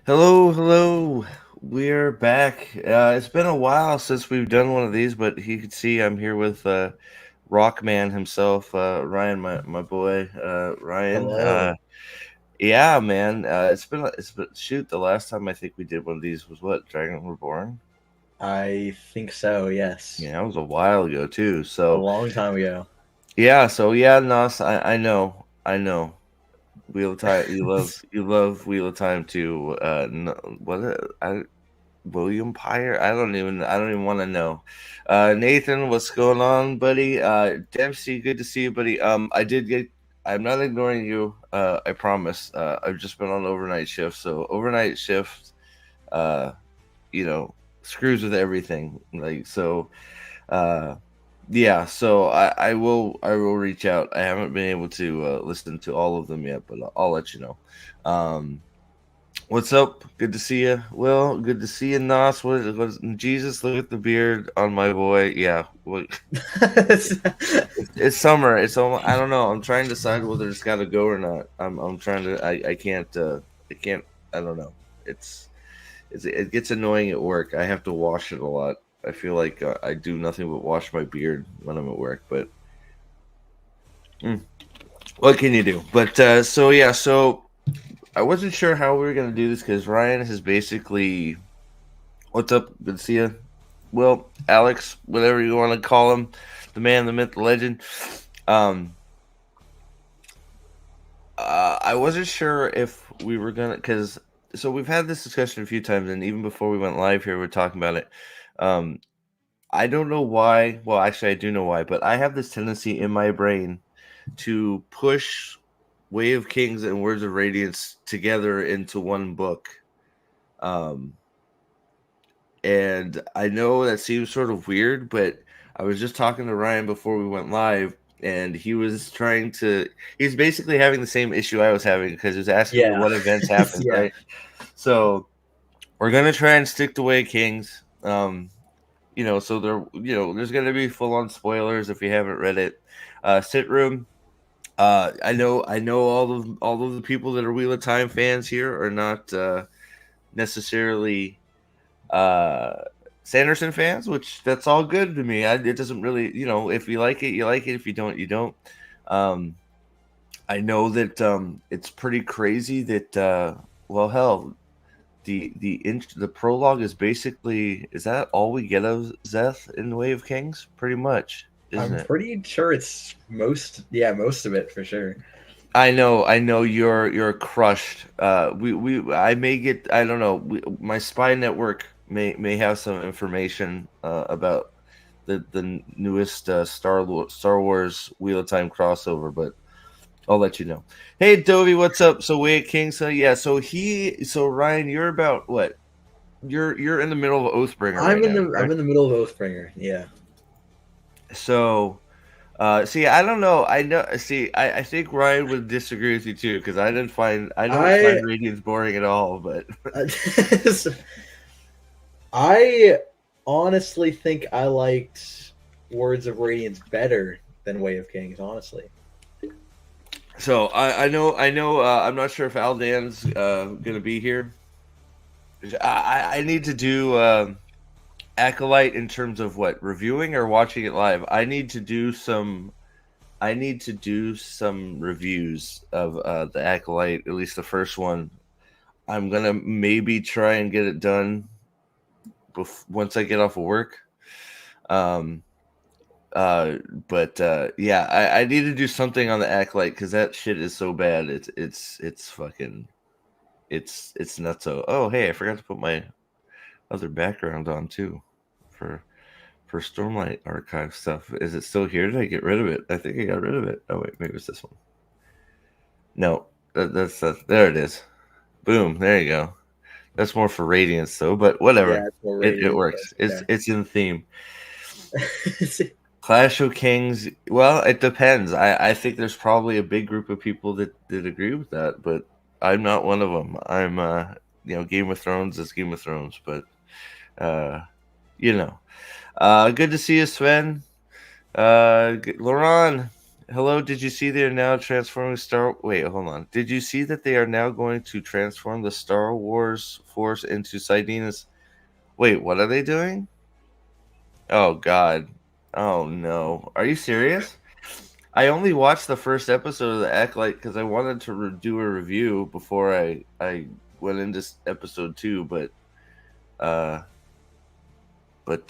Hello, hello. We're back. It's been a while since we've done one of these, but you can see I'm here with Rockman himself, Ryan, my boy, Ryan. Hello. Yeah, man. It's been shoot. The last time I think we did one of these was what, Dragon Reborn? I think so, yes. Yeah, that was a while ago too. A So long time ago. yeah, Nos, I know. Wheel of Time. You love Wheel of Time too. I William Pyre? I don't even want to know. Nathan, what's going on, buddy? Dempsey, good to see you, buddy. I'm not ignoring you. I promise. I've just been on overnight shift, so overnight shift, uh, you know, screws with everything. Like so, uh, yeah. So I will reach out. I haven't been able to listen to all of them yet, but I'll let you know. Um, What's up? Good to see you. Well, good to see you, Nos. Jesus? Look at the beard on my boy. Yeah, it's summer. I don't know. I'm trying to decide whether it's got to go or not. I'm trying to. I can't. I can't. I don't know. It gets annoying at work. I have to wash it a lot. I feel like I do nothing but wash my beard when I'm at work. But mm, what can you do? But so yeah. So I wasn't sure how we were gonna do this because Ryan has basically. What's up? Good to see you. Well, Alex, whatever you want to call him, the man, the myth, the legend. Um, I wasn't sure if we were gonna, because so we've had this discussion a few times, and even before we went live here, we are talking about it. Um, I don't know why. Well, actually, I do know why, but I have this tendency in my brain to push Way of Kings and Words of Radiance together into one book. Um, And I know that seems sort of weird, but I was just talking to Ryan before we went live, and he's basically having the same issue I was having because he was asking me Yeah. what events happened, Yeah. right? So we're gonna try and stick to Way Kings. So there's gonna be full on spoilers if you haven't read it. Sit room. I know all of the people that are Wheel of Time fans here are not necessarily uh Sanderson fans, which that's all good to me. It doesn't really, if you like it, you like it. If you don't, you don't. Um, I know that it's pretty crazy that well, hell, the prologue is basically, is that all we get of Zeth in the Way of Kings? Pretty much, isn't I'm it? pretty sure it's most of it for sure. I know you're crushed. I may get, I don't know. My spy network may have some information about the newest Star Wars Wheel of Time crossover, but I'll let you know. Hey Dovey, what's up? So Way of Kings, so Ryan, you're about what? You're in the middle of Oathbringer right now, I'm correct? in the middle of Oathbringer, yeah. So see, I don't know. I know. See, I think Ryan would disagree with you too because I don't I find Radiance boring at all. But I honestly think I liked Words of Radiance better than Way of Kings, honestly. so I know. I'm not sure if Aldan's gonna be here. I need to do Acolyte in terms of what, reviewing or watching it live. I need to do some reviews of the Acolyte, at least the first one. I'm gonna maybe try and get it done once I get off of work. Um, uh, but yeah, I need to do something on the Acolyte because that shit is so bad. It's fucking it's nuts. So, oh hey, I forgot to put my other background on too for Stormlight Archive stuff. Is it still here? Did I get rid of it? I think I got rid of it. Oh wait, maybe it's this one. No, that's there it is. Boom, there you go. That's more for Radiance though, but Yeah, whatever. it's more It Radiant, works. but It's in theme. yeah. Clash of Kings. Well, it depends. I think there's probably a big group of people that agree with that, but I'm not one of them. I'm Game of Thrones is Game of Thrones, but uh, you know, good to see you, Sven. Laurent. Hello, did you see they are now transforming Star? Wait, hold on. Did you see that they are now going to transform the Star Wars Force into Sidina's? Wait, what are they doing? Oh God. Oh no. Are you serious? I only watched the first episode of the Acolyte because I wanted to do a review before I went into episode 2, uh, but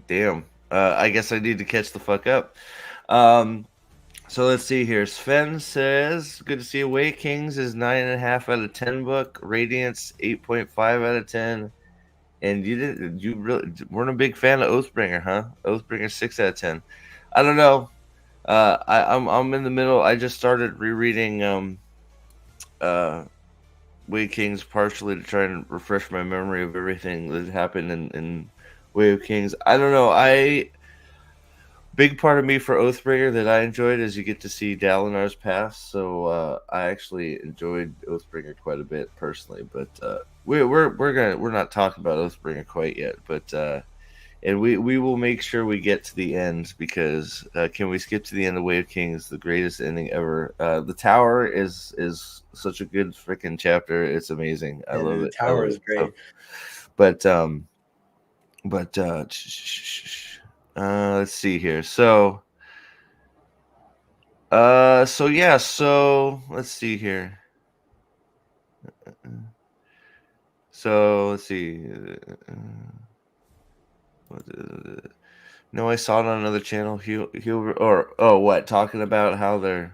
damn. I guess I need to catch the fuck up. Um, so let's see here. Sven says, "Good to see you. Way Kings is 9.5 out of 10 book. Radiance 8.5 out of 10." And you really weren't a big fan of Oathbringer, huh? Oathbringer 6 out of 10. I don't know. I'm in the middle. I just started rereading uh Way of Kings partially to try and refresh my memory of everything that happened in Way of Kings. I don't know. Big part of me for Oathbringer that I enjoyed is you get to see Dalinar's past. So I actually enjoyed Oathbringer quite a bit personally. But we're not talking about Oathbringer quite yet. But and we will make sure we get to the end because can we skip to the end of Way of Kings, the greatest ending ever? The Tower is such a good freaking chapter. It's amazing. I Yeah, love dude, the it. tower is great. But but let's see here. So yeah, so let's see here. So let's see. No, I saw it on another channel. He'll or oh what talking about how The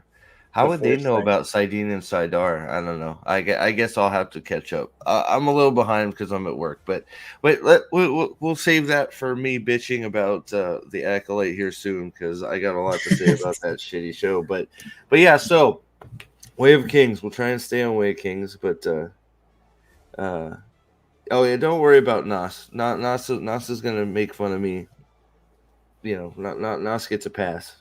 would they force know thing. about Sidene and Sidar? I don't know. I guess I'll have to catch up. I'm a little behind because I'm at work, but wait, we'll save that for me bitching about the Acolyte here soon because I got a lot to say about that shitty show. But yeah, so Way of Kings. We'll try and stay on Way of Kings, but oh yeah, don't worry about Nas. Not Nas is gonna make fun of me. You know, not Nas gets a pass.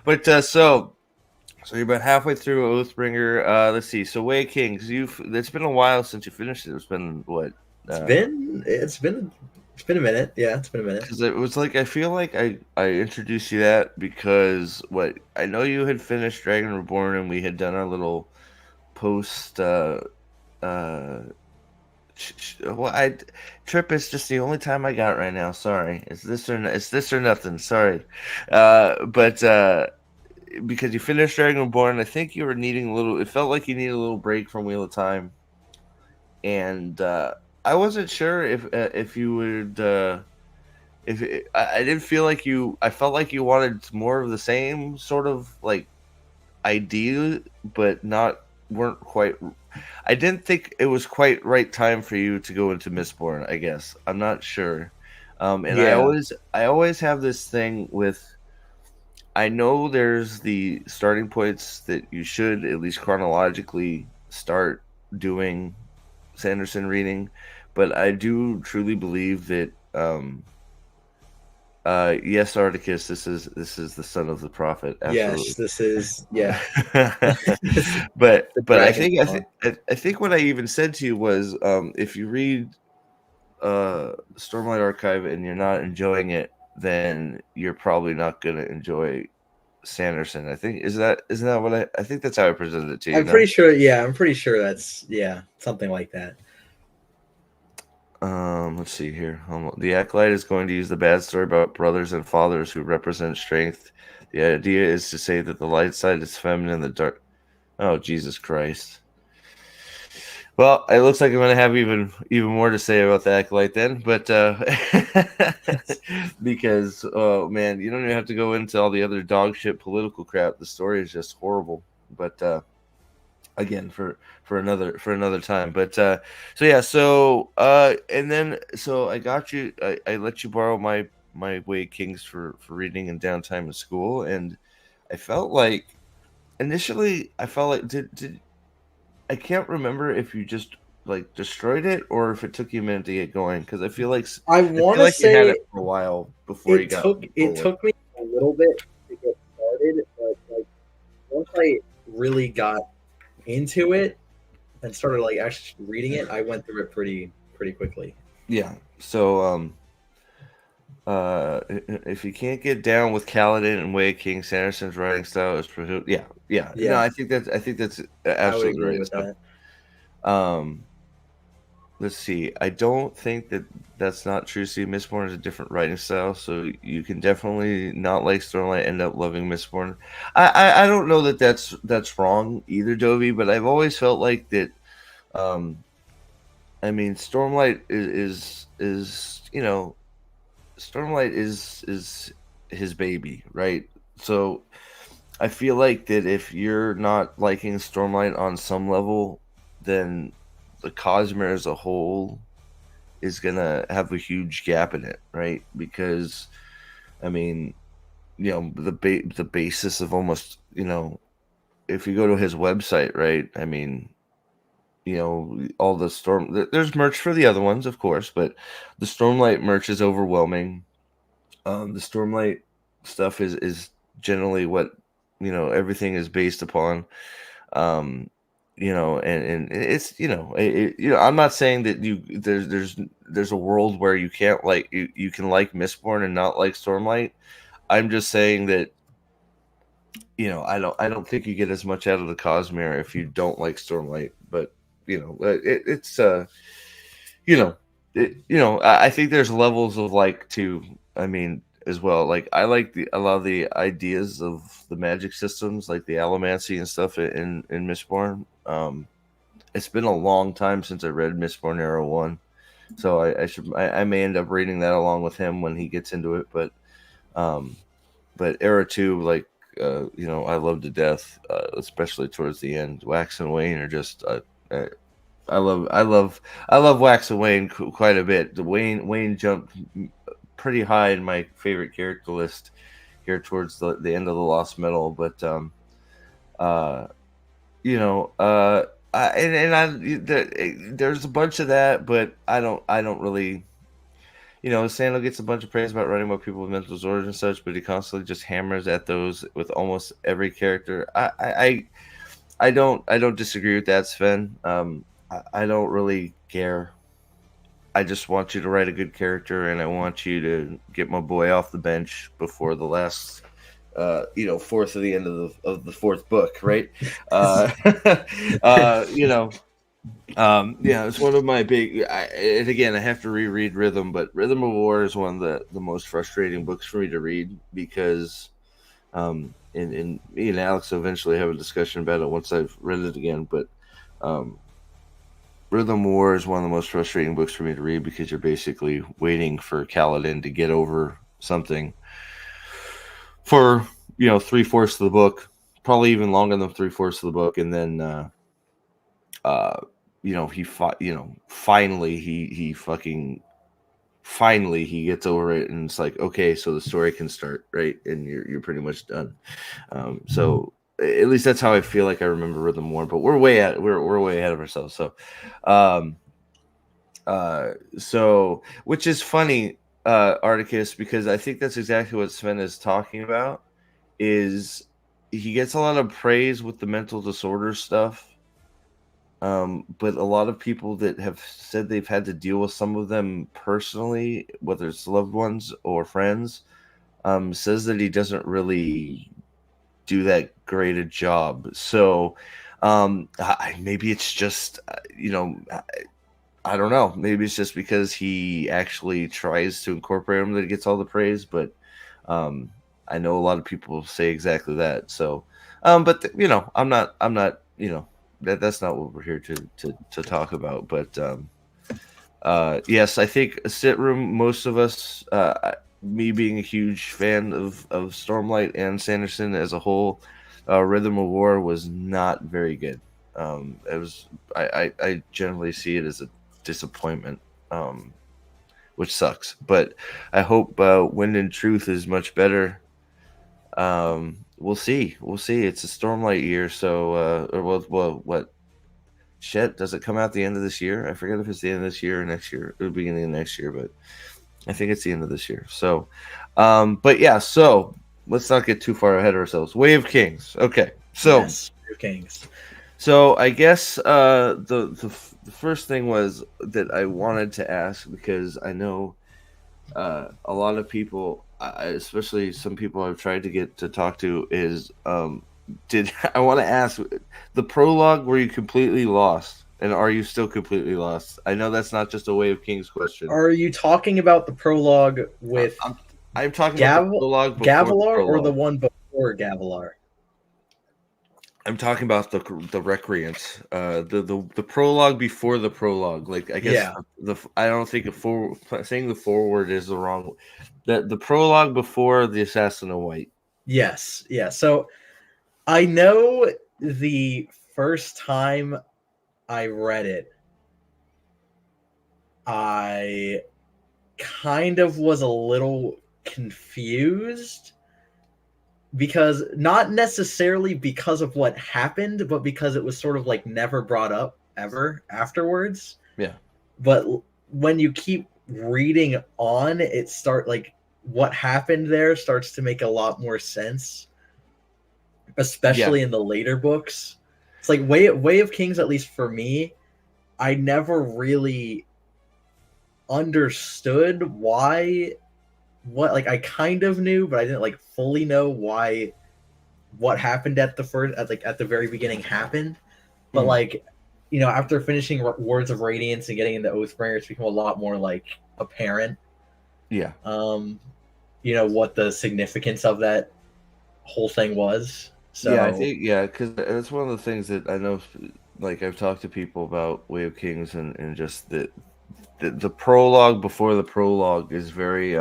But so you're about halfway through Oathbringer. Let's see. So Way of Kings, it's been a while since you finished it. It's been what? It's been a minute. Yeah, it's been a minute. Because it was like I feel like I introduced you that because what I know you had finished Dragon Reborn and we had done our little post. Uh, well, Trip is just the only time I got right now. Sorry, it's this or nothing. Sorry, but because you finished Dragon Reborn, I think you were needing a little. It felt like you needed a little break from Wheel of Time, and I wasn't sure if you would. I didn't feel like you. I felt like you wanted more of the same sort of like idea, but weren't quite. I didn't think it was quite right time for you to go into Mistborn. I guess I'm not sure. And Yeah, I always have this thing with. I know there's the starting points that you should at least chronologically start doing Sanderson reading, but I do truly believe that yes, Articus, this is the son of the prophet, yes, absolutely. this is this is but the I dragon think song. I think what I even said to you was if you read Stormlight Archive and you're not enjoying it, then you're probably not going to enjoy Sanderson. I think isn't that what I think that's how I presented it to you. I'm No, pretty sure. Yeah, I'm pretty sure that's something like that. let's see here. The Acolyte is going to use the bad story about brothers and fathers who represent strength. The idea is to say that the light side is feminine, the dark. Oh Jesus Christ! Well, it looks like I'm going to have even more to say about the Acolyte then, but because oh man, you don't even have to go into all the other dog shit political crap. The story is just horrible. But again, for another time. But so yeah, and then so I got you. I let you borrow my Way of Kings for reading in downtime in school, and I felt like initially I felt like did I can't remember if you just like destroyed it or if it took you a minute to get going because I I want feel to like you had it say for a while before you got it rolling. took me a little bit to get started, but like once I really got into it and started like actually reading it, I went through it pretty quickly. Yeah. So if you can't get down with Kaladin and Wei King, Sanderson's writing style is yeah. No, Yeah, I think that's I would absolutely agree right. with that. So, let's see. I don't think that that's not true. See, Mistborn is a different writing style, so you can definitely not like Stormlight, end up loving Mistborn. I don't know that that's wrong either, Dovey, but I've always felt like that. Um, I mean, Stormlight is Stormlight is his baby, right? So I feel like that if you're not liking Stormlight on some level, then the Cosmere as a whole is gonna have a huge gap in it, right? Because I mean, the basis of almost if you go to his website, right? I mean, all the there's merch for the other ones, of course, but the Stormlight merch is overwhelming. The Stormlight stuff is generally what everything is based upon. Um, and it's I'm not saying that there's a world where you can't you can like Mistborn and not like Stormlight. I'm just saying that I don't think you get as much out of the Cosmere if you don't like Stormlight. But it's you know I think there's levels of like to I mean as well. Like I like a lot of the ideas of the magic systems, like the allomancy and stuff in Mistborn. It's been a long time since I read Mistborn Era 1, so I may end up reading that along with him when he gets into it. Um, but Era 2, like I love to death, especially towards the end. Wax and Wayne are just uh, I love Wax and Wayne quite a bit. The Wayne jumped pretty high in my favorite character list here towards the end of the Lost Metal, but uh, you know, there's a bunch of that, but I don't really. Sandal gets a bunch of praise about writing about people with mental disorders and such, but he constantly just hammers at those with almost every character. I don't disagree with that, Sven. I don't really care. I just want you to write a good character, and I want you to get my boy off the bench before the last, fourth of the end of the fourth book, right? Uh, uh, you know, yeah, it's one of my big. And again, I have to reread Rhythm, but Rhythm of War is one of the most frustrating books for me to read because, and me and Alex will eventually have a discussion about it once I've read it again. But um, Rhythm War is one of the most frustrating books for me to read because you're basically waiting for Kaladin to get over something for 3/4 of the book, probably even longer than 3/4 of the book, and then he fought. Finally he gets over it, and it's like, okay, so the story can start, right? And you're pretty much done. So at least that's how I feel like I remember Rhythm War, but we're way ahead of ourselves. So, um, which is funny, Articus, because I think that's exactly what Sven is talking about. Is he gets a lot of praise with the mental disorder stuff, but a lot of people that have said they've had to deal with some of them personally, whether it's loved ones or friends, says that he doesn't really do that great a job. So maybe it's just I don't know. Maybe it's just because he actually tries to incorporate him that he gets all the praise. But I know a lot of people say exactly that. So, but I'm not. That's not what we're here to talk about. But yes, I think a sit room. Most of us, me being a huge fan of Stormlight and Sanderson as a whole, Rhythm of War was not very good. It was. I generally see it as a disappointment, which sucks. But I hope Wind and Truth is much better. We'll see. We'll see. It's a Stormlight year, so what? Shit, does it come out the end of this year? I forget if it's the end of this year or next year, or the beginning of next year, but I think it's the end of this year. So, but yeah. So let's not get too far ahead of ourselves. Way of Kings. Okay, so Yes, Way of Kings. So I guess the first thing was that I wanted to ask because I know a lot of people, especially some people I've tried to get to talk to, is did I want to ask the prologue? Were you completely lost, and are you still completely lost? I know that's not just a Way of Kings question. Are you talking about the prologue with I'm I'm talking about the Gav prologue before the Gavilar or the prologue. one before Gavilar? I'm talking about the recreants, the prologue before the prologue. Like I guess Yeah. the I don't think saying the forward is the wrong. The prologue before the Assassin of White. Yes. Yeah. So I know the first time I read it, I kind of was a little confused because not necessarily because of what happened, but because it was sort of like never brought up ever afterwards. Yeah, But when you keep reading on, it start like what happened there starts to make a lot more sense, yeah, especially in the later books. It's like Way of Kings, at least for me, I never really understood why what like I kind of knew, but I didn't like fully know why what happened at the first at the very beginning happened. But mhm. like after finishing Words of Radiance and getting into Oathbringer, it's become a lot more like apparent. Yeah, Um, what the significance of that whole thing was. yeah. I So think because that's one of the things that I know. Like I've talked to people about Way of Kings and just the prologue before the prologue is very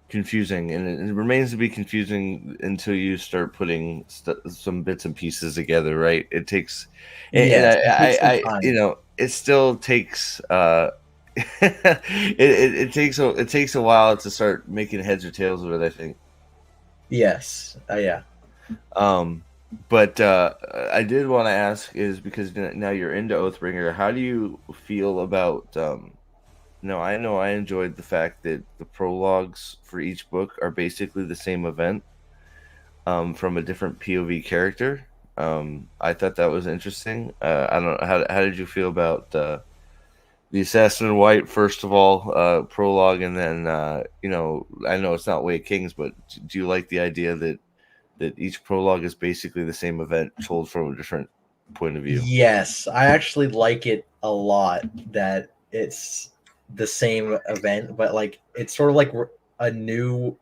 confusing, and it remains to be confusing until you start putting some bits and pieces together, right? It takes, and yes, it takes some you time. know, it still takes it takes a while to start making heads or tails of it, I think. Yes, yeah. um but I did want to ask is because now you're into Oathbringer, how do you feel about no, I know I enjoyed the fact that the prologues for each book are basically the same event, from a different POV character. I thought that was interesting. I don't know how did you feel about the Assassin in White first of all, prologue, and then I know it's not Way of Kings, but do you like the idea that each prologue is basically the same event told from a different point of view? Yes, I actually like it a lot that it's the same event, but like it's sort of like a new.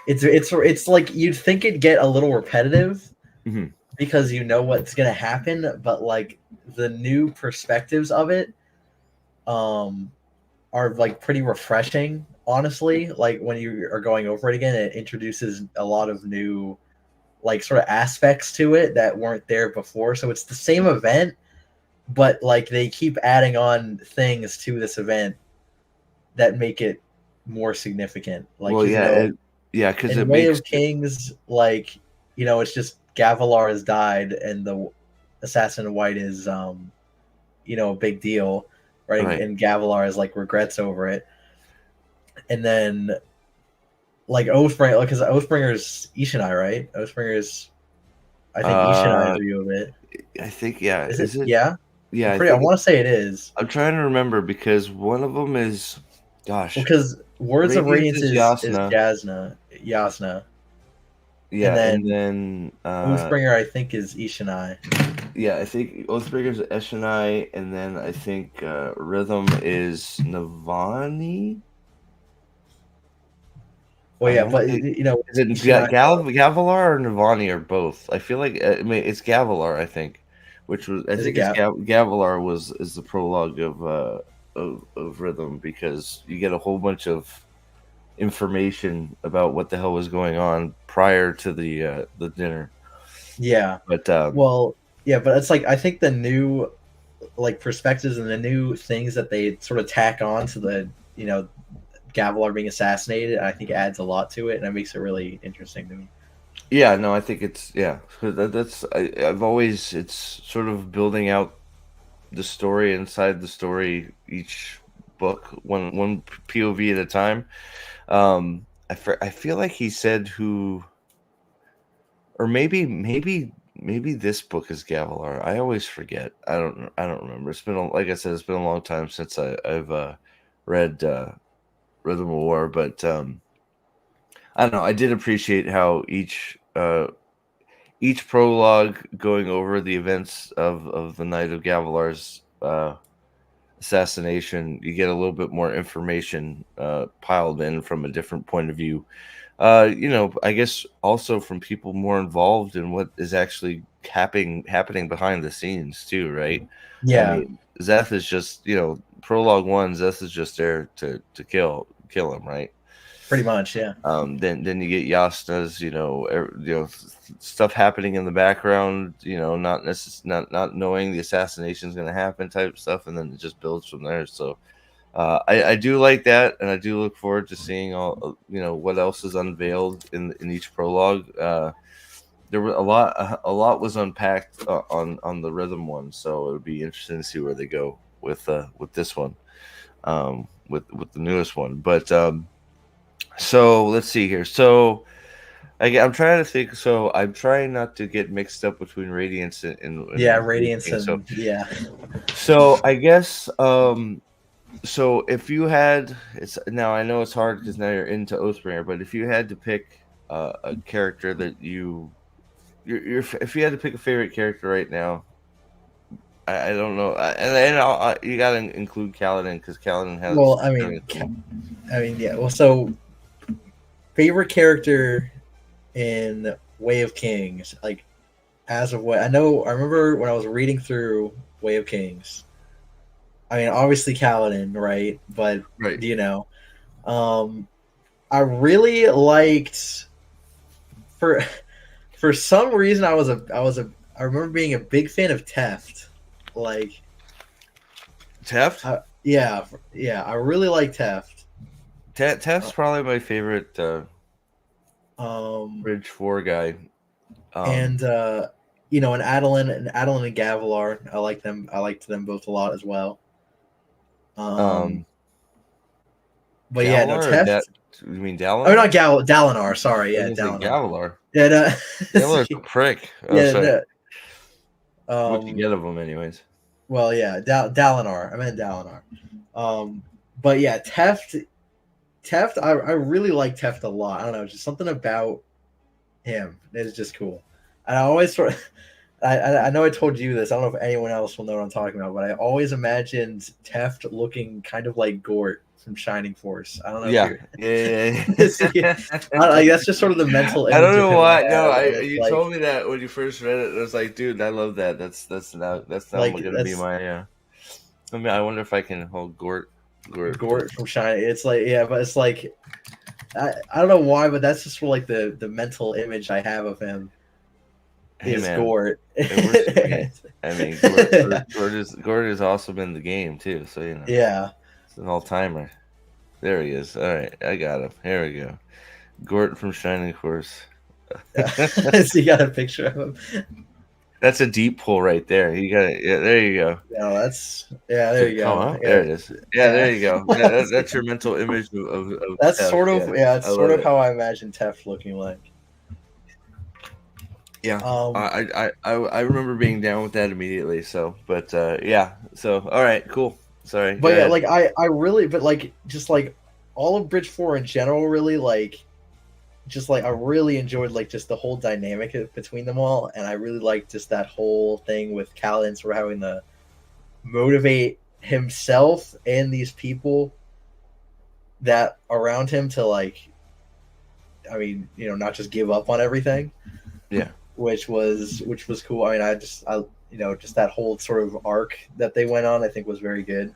It's like you'd think it'd get a little repetitive Hmm. because you know what's gonna happen, but like the new perspectives of it, um, are like pretty refreshing. Honestly, like when you are going over it again, it introduces a lot of new like sort of aspects to it that weren't there before. So it's the same event, but like they keep adding on things to this event that make it more significant. Like, Well, because yeah, because in it Way makes of Kings, like it's just Gavilar has died, and the Assassin in White is a big deal, right? right. And Gavilar has like regrets over it, and then like Oathbringer, because Oathbringer's Ishinai, right? Oathbringer's, I think Ishinai Uh, view of it. I think yeah. Is it? Is it? Yeah, Yeah, I I think want to say it is. I'm trying to remember because one of them is, Well, gosh, because Words of Radiance Radiance is is Yasna. Yasna, and Yeah, and then then Oathbringer I think is Ishinai. yeah, I think Oathbreaker's Eshonai, and then I think Rhythm is Navani. Well, I yeah, don't but think is it Ishinai. Gavilar or Navani or both. I feel like I mean it's Gavilar. I think, which was I Is it think it's Gap? Gavilar was is the prologue of Rhythm because you get a whole bunch of information about what the hell was going on prior to the dinner. Yeah. But Well, yeah, but it's like I think the new like perspectives and the new things that they sort of tack on to the Gavilar being assassinated, I think adds a lot to it, and it makes it really interesting to me. yeah, no, I think it's yeah. That's I've always it's sort of building out the story inside the story each book one POV at a time. I feel like he said who or maybe this book is Gavilar. I always forget. I don't remember. It's been like I said, it's been a long time since I've read Rhythm of War, but I don't know. I did appreciate how each prologue going over the events of the Night of Gavilar's assassination, you get a little bit more information piled in from a different point of view. I guess also from people more involved in what is actually happening behind the scenes too, right? I Yeah, mean, Zeth is just prologue one. Zeth is just there to kill him, right? pretty much. Yeah, Then you get Yasna's, stuff happening in the background, not knowing the assassination is going to happen type stuff, and then it just builds from there. So I do like that, and I do look forward to seeing all what else is unveiled in each prologue. There were a lot was unpacked on the rhythm one, so it would be interesting to see where they go with this one, with the newest one. But so let's see here. So I'm trying to think. So I'm trying not to get mixed up between Radiance yeah, and Radiance so and yeah, I guess so if you had it's now I know it's hard because now you're into Oathbringer, but if you had to pick a character that if you had to pick a favorite character right now, I don't know, you got to include Kaladin because Kaladin has well, I mean, everything. yeah. Well, so favorite character in Way of Kings, like as of what I know, I remember when I was reading through Way of Kings. I mean, obviously Kaladin, right? But Right. um, I really liked for for some reason I remember being a big fan of Teft. Like, Teft. yeah, I really like Teft. Teft's probably my favorite Um, Bridge 4 guy. and and Gavilar, I like them. I liked them both a lot as well. Um, Um, but yeah, no Gavilar or Teft. you mean Oh, not Dalinar? Dalinar. Sorry, I was yeah, gonna say Dalinar. Gavilar. Yeah, no, Gavilar's a prick. Oh, yeah, sorry. no, What you get of him, anyways? well, yeah, Dalinar. I meant Dalinar. But yeah, Teft. I really like Teft a lot. I don't know, just something about him is just cool. And I always sort of, I know I told you this. I don't know if anyone else will know what I'm talking about, but I always imagined Teft looking kind of like Gort from Shining Force. I don't know if Yeah, you're. yeah. Like, that's just sort of the mental I don't image of know him why. I No, have, and it's you told me that when you first read it. I was like, dude, I love that. That's not like gonna be that's my. I mean, I wonder if I can hold Gort. Gort from Shining. It's like, yeah, but it's like I don't know why, but that's just like the mental image I have of him Hey is man, Gort. it works for me. I mean, Gort is awesome in the game too. So Yeah. it's an all timer. There he is. All right, I got him. Here we go. Gort from Shining Force. So you got a picture of him. That's a deep pull right there. You got it. Yeah, there you go. No, that's yeah. There Did it you come go. up? There Yeah, it is. Yeah, yeah. there you go. That's your mental image of That's Tef. sort of Yeah, yeah. I It's sort love of it. how I imagine Teft looking like. Yeah, Um, I remember being down with that immediately. So, but yeah. So, all right, cool. Sorry, go but yeah, ahead. like I really, but like just like all of Bridge 4 in general, really like just like I really enjoyed like just the whole dynamic between them all, and I really liked just that whole thing with Kaladin sort of having to motivate himself and these people that around him to like, I mean, not just give up on everything, Yeah, which was cool. I mean, just that whole sort of arc that they went on, I think was very good.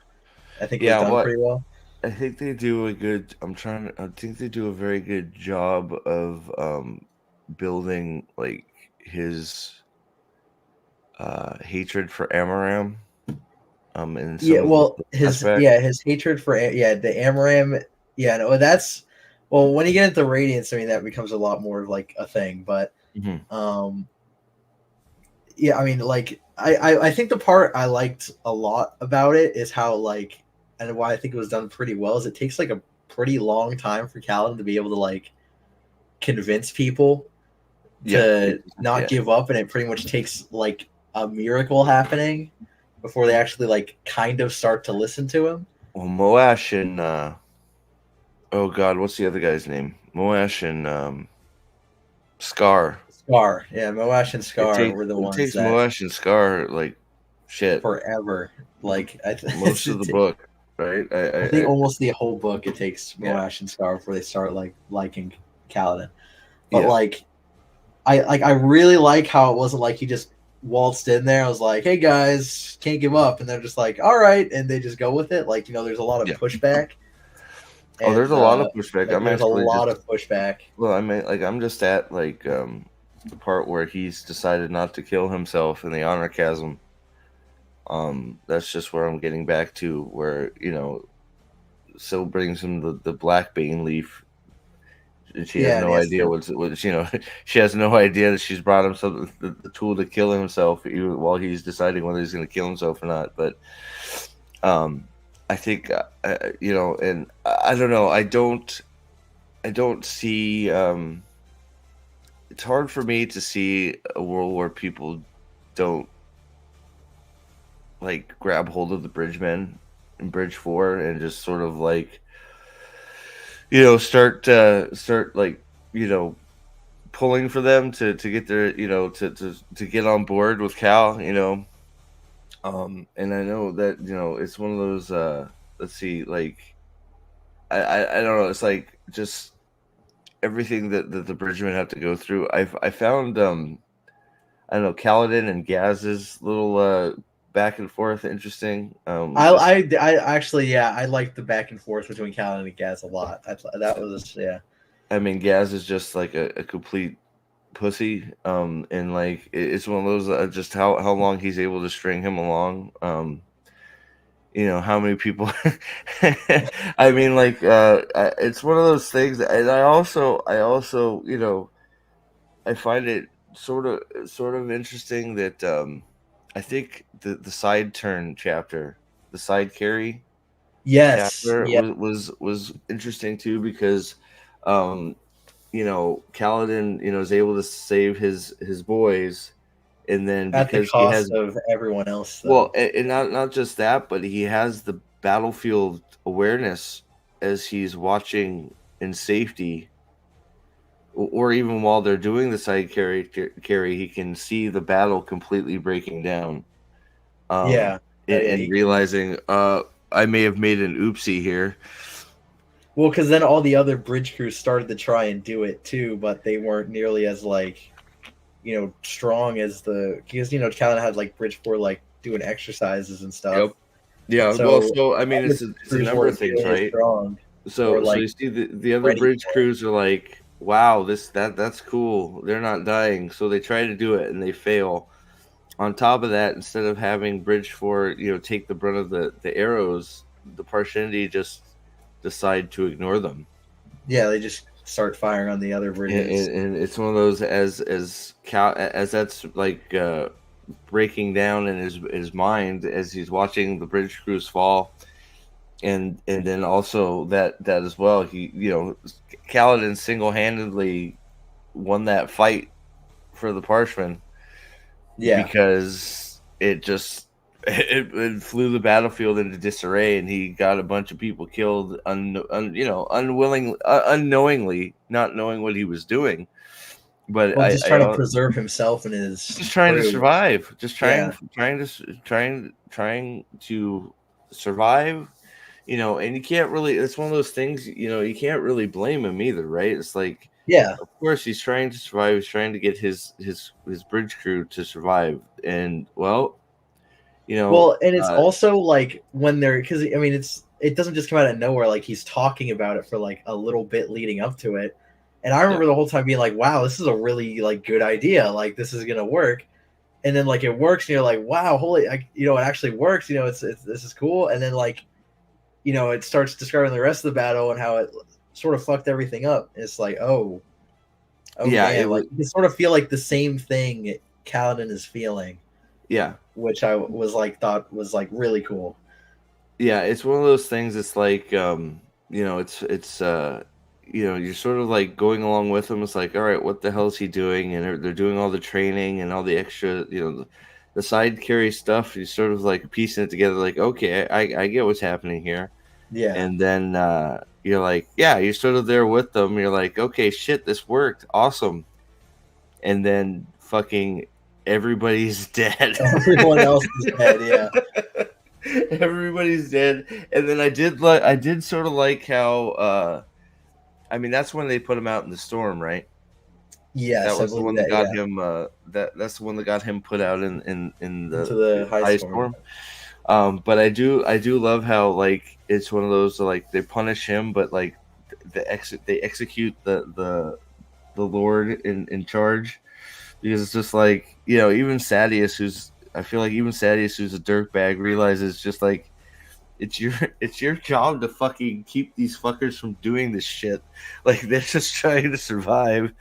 I think it was yeah. done What pretty well. I think they do a good. I think they do a very good job of building like his hatred for Amaram. In Yeah, some of well, the flashbacks. his hatred for the Amaram. Yeah, no, that's well, when you get into Radiance, I mean, that becomes a lot more of like a thing. But Mhm. um, yeah, I mean, like I think the part I liked a lot about it is how like, and why I think it was done pretty well is it takes like a pretty long time for Kaladin to be able to like convince people Yeah, to not yeah, give up, and it pretty much takes like a miracle happening before they actually like kind of start to listen to him. Well, Moash and oh god, what's the other guy's name? Moash and Scar. Scar, yeah, Moash and It Scar takes were the it ones takes that Moash and Scar like shit forever. Like most of the book, right? I think almost the whole book it takes Yeah, Moash and Scar before they start like liking Kaladin. But yeah, like I really like how it wasn't like he just waltzed in there. I was like, hey guys, can't give up, and they're just like, all right, and they just go with it. Like there's a lot of yeah. pushback, Oh, there's and a lot of pushback. like I'm there's a actually lot just of pushback. well, I mean, like I'm just at like the part where he's decided not to kill himself in the honor chasm. That's just where I'm getting back to where Syl brings him the black bane leaf. And she has Yeah, and he no has idea to. what's she has no idea that she's brought him some the tool to kill himself even while he's deciding whether he's going to kill himself or not. But um, I think and I don't know. I don't see. It's hard for me to see a world where people don't like grab hold of the Bridgemen in Bridge 4 and just sort of like start like pulling for them to get their to get on board with Cal. And I know that it's one of those let's see, like I don't know, it's like just everything that the Bridgemen have to go through. I found I don't know, Kaladin and Gaz's little back and forth interesting. Just I actually, yeah, I like the back and forth between Kaladin and Gaz a lot. That was, yeah. I mean, Gaz is just like a complete pussy. And like it's one of those just how long he's able to string him along. How many people. I mean, like it's one of those things, and I also I find it sort of interesting that I think the side turn chapter, the side carry Yes, chapter yeah. was interesting too, because um Kaladin is able to save his boys, and then At the because he has cost of everyone else, well, though. and not just that, but he has the battlefield awareness as he's watching in safety, or even while they're doing the side carry, he can see the battle completely breaking down. Um, Yeah, yeah. and He can. realizing, I may have made an oopsie here. Well, because then all the other bridge crews started to try and do it too, but they weren't nearly as like strong as the because Kaladin had like Bridge 4 like doing exercises and Yep. stuff. Yeah. Well, So so I mean, other it's a crews number of weren't things, nearly as right? strong or So like you see the other ready bridge for it. crews are like, wow, that's cool. They're not dying, so they try to do it and they fail. On top of that, instead of having Bridge 4, take the brunt of the arrows, the Parshinity just decide to ignore them. Yeah, they just start firing on the other And, bridges. and, and it's one of those as that's like breaking down in his mind as he's watching the bridge crews fall, and then also that as well. Kaladin single handedly won that fight for the Parshmen Yeah. because it just it flew the battlefield into disarray, and he got a bunch of people killed, unknowingly, not knowing what he was doing. But Well, I, just I trying to preserve himself and his just trying to crew. survive, just Yeah. trying to survive. And you can't really. It's one of those things. You can't really blame him either, right? It's like, Yeah. of course, he's trying to survive. He's trying to get his bridge crew to survive, and well, you know, Well, and it's uh, also like when they're because I mean it doesn't just come out of nowhere. Like he's talking about it for like a little bit leading up to it, and I yeah, remember the whole time being like, "Wow, this is a really like good idea. Like this is gonna work." And then like it works, and you're like, "Wow, holy!" Like, it actually works. It's this is cool. And then like it starts describing the rest of the battle and how it sort of fucked everything up. It's like, oh yeah, it damn! Like was, you can sort of feel like the same thing Kaladin is feeling, yeah, which I was like thought was like really cool. yeah. It's one of those things. It's like, it's you're sort of like going along with them. It's like, all right, what the hell is he doing? And they're doing all the training and all the extra, the side carry stuff. You sort of like piecing it together. Like, okay, I get what's happening here. Yeah. and then you're like, yeah, you're sort of there with them. You're like, okay, shit, this worked, awesome. And then fucking everybody's dead. Everyone else is dead. Yeah. Everybody's dead. And then I did sort of like how I mean, that's when they put him out in the storm, right? That Yes, I was the believe one that that. got Yeah. him that's the one that got him put out in Into the the high high storm. storm. But I do love how like it's one of those like they punish him, but like they execute the Lord in charge, because it's just like, you know, even Sadius, who's I feel like even Sadius, who's a dirtbag, realizes just like it's your it's your job to fucking keep these fuckers from doing this shit. Like they're just trying to survive.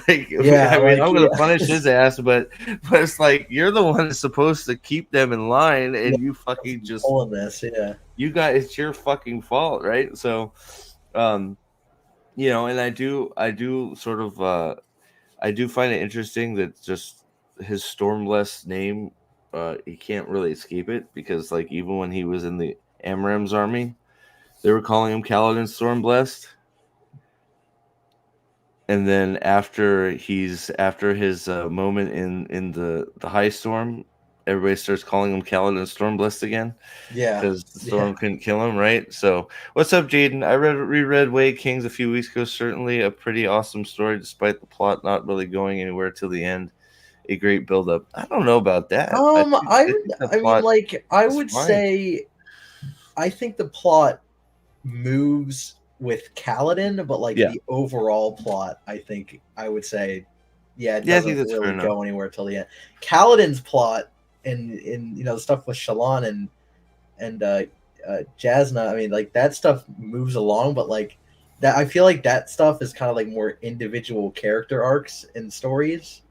Like Yeah, I mean, like I'm gonna punish his ass, but it's like you're the one that's supposed to keep them in line, yeah, and you fucking just pulling this. Yeah. you got it's your fucking fault, right? So, um, you know, and I do sort of I do find it interesting that just his Stormblessed name, he can't really escape it, because like even when he was in the Amram's army, they were calling him Kaladin Stormblessed. And then after his moment in the High Storm, everybody starts calling him Kaladin Stormblessed again, Yeah. because the Yeah. storm couldn't kill him, right? So, what's up, Jaden? I reread Way Kings a few weeks ago. Certainly a pretty awesome story, despite the plot not really going anywhere till the end. A great build up. I don't know about that. I think the I mean, plot like, I is would fine. say, I think the plot moves with Kaladin, but like Yeah, the overall plot, I think I would say, yeah, it yeah, I think doesn't that's fair really enough. go anywhere till the end. Kaladin's plot and in the stuff with Shallan and Jasna, I mean, like that stuff moves along, but like that, I feel like that stuff is kind of like more individual character arcs and stories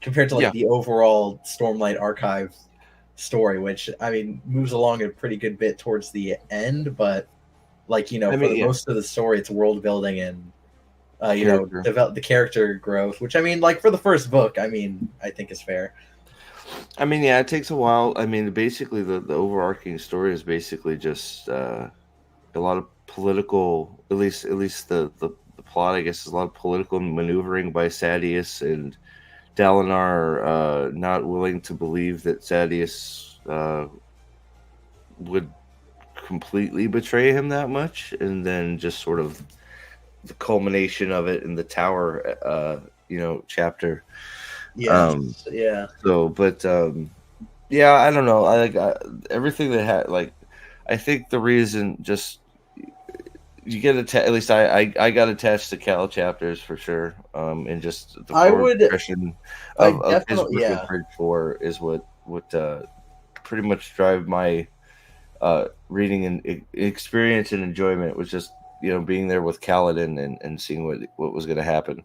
compared to like Yeah, the overall Stormlight Archive story, which I mean moves along a pretty good bit towards the end, but like I for mean, the yeah, most of the story, it's world building and character. develop the character growth, which I mean, like for the first book, I mean, I think is fair. I mean, yeah, it takes a while. I mean, basically, the overarching story is basically just a lot of political, at least the plot, I guess, is a lot of political maneuvering by Sadius, and Dalinar not willing to believe that Sadius would completely betray him that much, and then just sort of the culmination of it in the tower, you know, chapter. Um, Yes, yeah, so, but yeah, I don't know. Everything that had like, I think the reason just you get at least I got attached to Cal chapters for sure. And just the I forward would, progression I of his definitely, work with yeah, Bridge 4 is what pretty much drive my reading and experience and enjoyment, was just, you know, being there with Kaladin and seeing what was going to happen.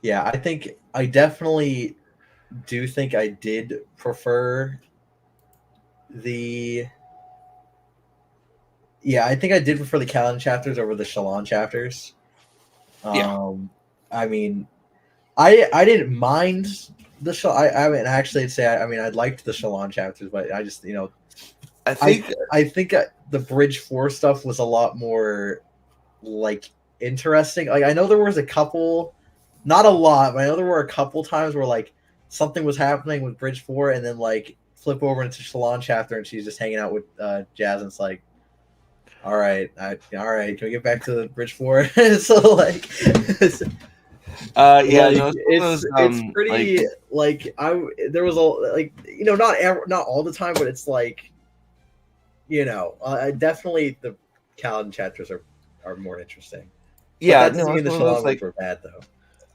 yeah. I think I definitely do think I did prefer the yeah, I think I did prefer the Kaladin chapters over the Shallan chapters. Yeah, Um, I mean, I didn't mind the Shal. I mean, actually, I'd say I mean I liked the Shallan chapters, but I just I think I think the Bridge 4 stuff was a lot more like interesting. Like I know there was a couple, not a lot, but I know there were a couple times where like something was happening with Bridge 4, and then like flip over into Shallan chapter, and she's just hanging out with Jazz, and it's like, all right, can we get back to the Bridge 4? So like, yeah, like no, it's one of those it's like pretty like there was a like not all the time, but it's like definitely the Kaladin chapters are more interesting. But yeah, that doesn't no, mean it's the one of those Shallan ones like were bad though.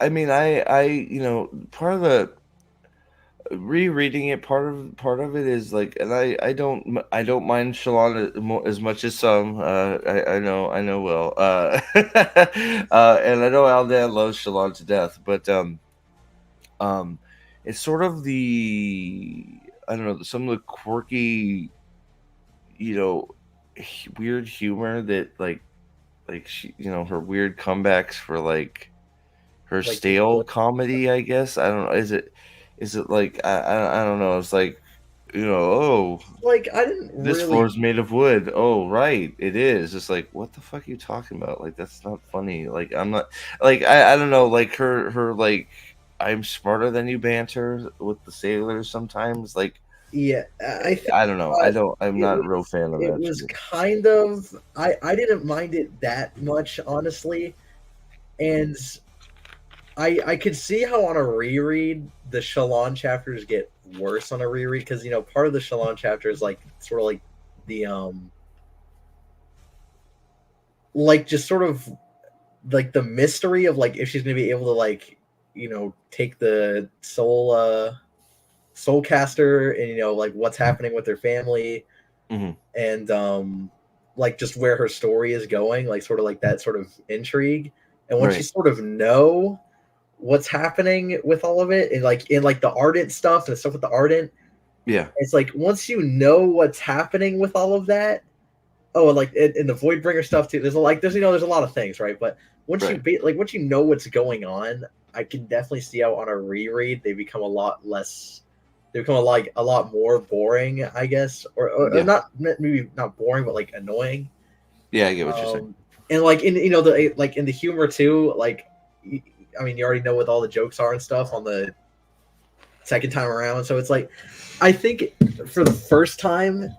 I mean, I you know, part of the rereading it, part of it is like, and I don't mind Shalon as much as some. I know well, and I know Aldan loves Shalon to death, but um, it's sort of the, I don't know, some of the quirky, you know, weird humor that like she, you know, her weird comebacks for like her Like the stale comedy, I guess. I don't know. Is it like I don't know. It's like oh, like I didn't this floor really. is made of wood. Oh, right, it is. It's like, what the fuck are you talking about? Like, that's not funny. Like, I'm not, like, I don't know, like, her, like, I'm smarter than you banter with the sailors sometimes. Like, Yeah, I think I don't know. I'm it not a real was fan of it that was shit. kind of I didn't mind it that much, honestly, and I could see how on a reread the Shalon chapters get worse on a reread because part of the Shalon chapter is like sort of like the like just sort of like the mystery of like if she's gonna be able to like take the soul caster and like what's happening with her family Hmm. and like just where her story is going, like sort of like that sort of intrigue. And once you Right. sort of know what's happening with all of it and like in like the ardent stuff and stuff with the ardent, Yeah. it's like once you know what's happening with all of that. Oh, and like in the Voidbringer stuff too. There's a lot of things, right? But Right. once you know what's going on, I can definitely see how on a reread they become a lot less. They become a lot more boring, I guess, or Yeah. not maybe not boring, but like annoying. Yeah. I get what you're saying. Um, and like in the like in the humor too, like I mean, you already know what all the jokes are and stuff on the second time around. So it's like, I think for the first time,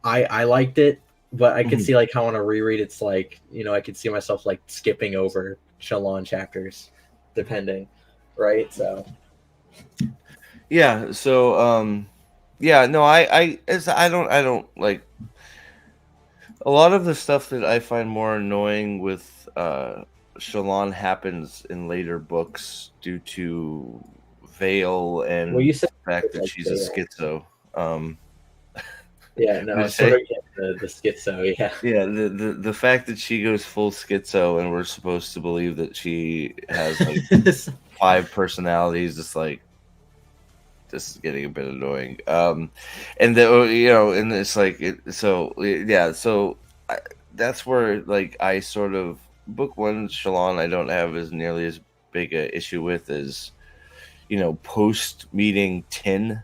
I liked it, but I could Mhm. see like how on a reread, it's like I could see myself like skipping over Shalon chapters, depending, right? So Yeah. So, yeah. No, I don't like a lot of the stuff that I find more annoying with Shalon happens in later books due to Vale well, and you said the fact that like she's a Vale. schizo. Um, Yeah, did no, you sort say? of the schizo, yeah. Yeah, the fact that she goes full schizo and we're supposed to believe that she has like five personalities, it's like this is getting a bit annoying. And and it's like yeah, so that's where like I sort of book one Shalon I don't have as nearly as big a issue with as post meeting Tin.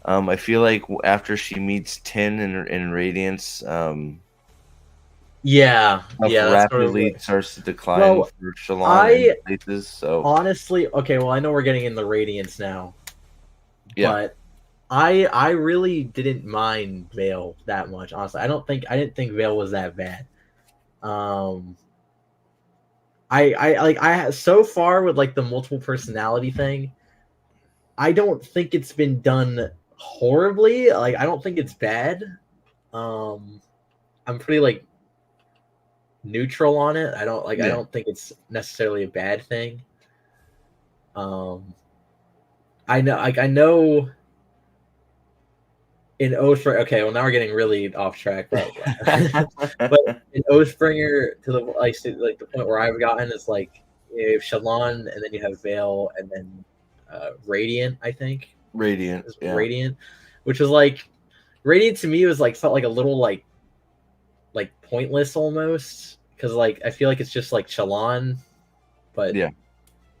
I feel like after she meets Tin in Radiance, Yeah, stuff yeah, that's sort of rapidly what. starts to decline Well, for Shalon in I places. So honestly, okay, well, I know we're getting in the Radiance now, yeah, but I really didn't mind Vale that much. Honestly, I didn't think Vale was that bad. Um, I so far with like the multiple personality thing, I don't think it's been done horribly. Like I don't think it's bad. Um, I'm pretty like neutral on it. I yeah, don't think it's necessarily a bad thing. Um, I know in Oathbringer. Okay, well now we're getting really off track, but but in Oathbringer to the like the point where I've gotten is like you have Shalon and then you have Vale and then Radiant. I think Radiant. is Yeah, Radiant, which was like Radiant to me was like felt like a little like pointless almost because like I feel like it's just like Shalon but yeah,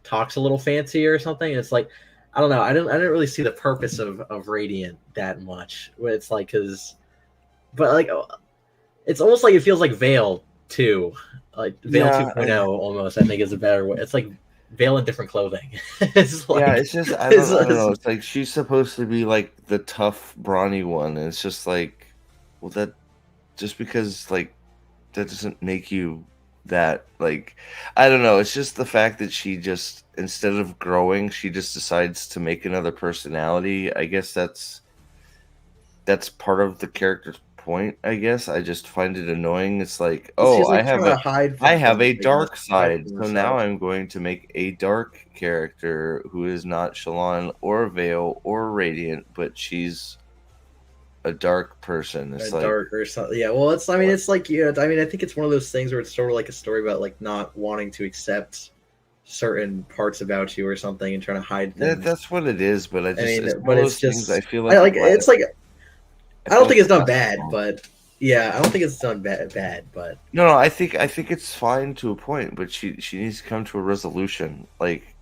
talks a little fancier or something. And it's like I don't know. I didn't really see the purpose of Radiant that much. Where it's like because but like it's almost like it feels like Veil too, like Veil yeah. 2.0 almost. I think is a better way. It's like Veil in different clothing. It's Yeah, like it's just I don't it's know. It's like she's supposed to be like the tough, brawny one, and it's just like, well, that just because like that doesn't make you that like I don't know. It's just the fact that she just instead of growing, she just decides to make another personality. I guess that's part of the character's point, I guess. I just find it annoying. It's like, "Oh, she's like trying to hide I from have a things, I guess, dark hide side. from So now herself. I'm going to make a dark character who is not Shalon or Vale or Radiant, but she's a dark person." It's like, Dark or something. Yeah, well, it's. I mean, what? it's like yeah. I mean, I think it's one of those things where it's sort of like a story about like not wanting to accept certain parts about you or something and trying to hide things. That's what it is, but I I just mean, it's one but of it's those things I just feel I like like it's like I I feel don't like think it it's done lasts too bad, long. but yeah, I don't think it's done bad, but No, I think it's fine to a point, but she needs to come to a resolution. Like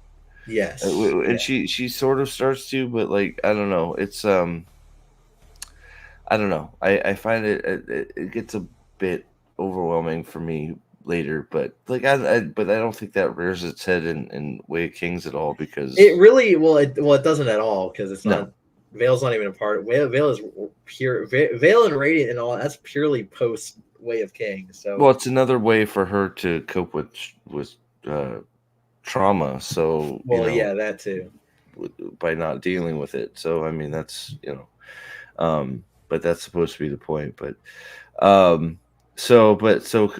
yes, and yeah. she sort of starts to, but like I don't know. It's I don't know. I find it gets a bit overwhelming for me later, but like but I don't think that rears its head in Way of Kings at all It because really it doesn't at all because it's no. not. Vale's not even a part. Vale is pure. Vale and Radiant and all that's purely post Way of Kings. Well, So it's another way for her to cope with uh, trauma. So yeah, that too. by not dealing with it. So I mean, that's but that's supposed to be the point. But so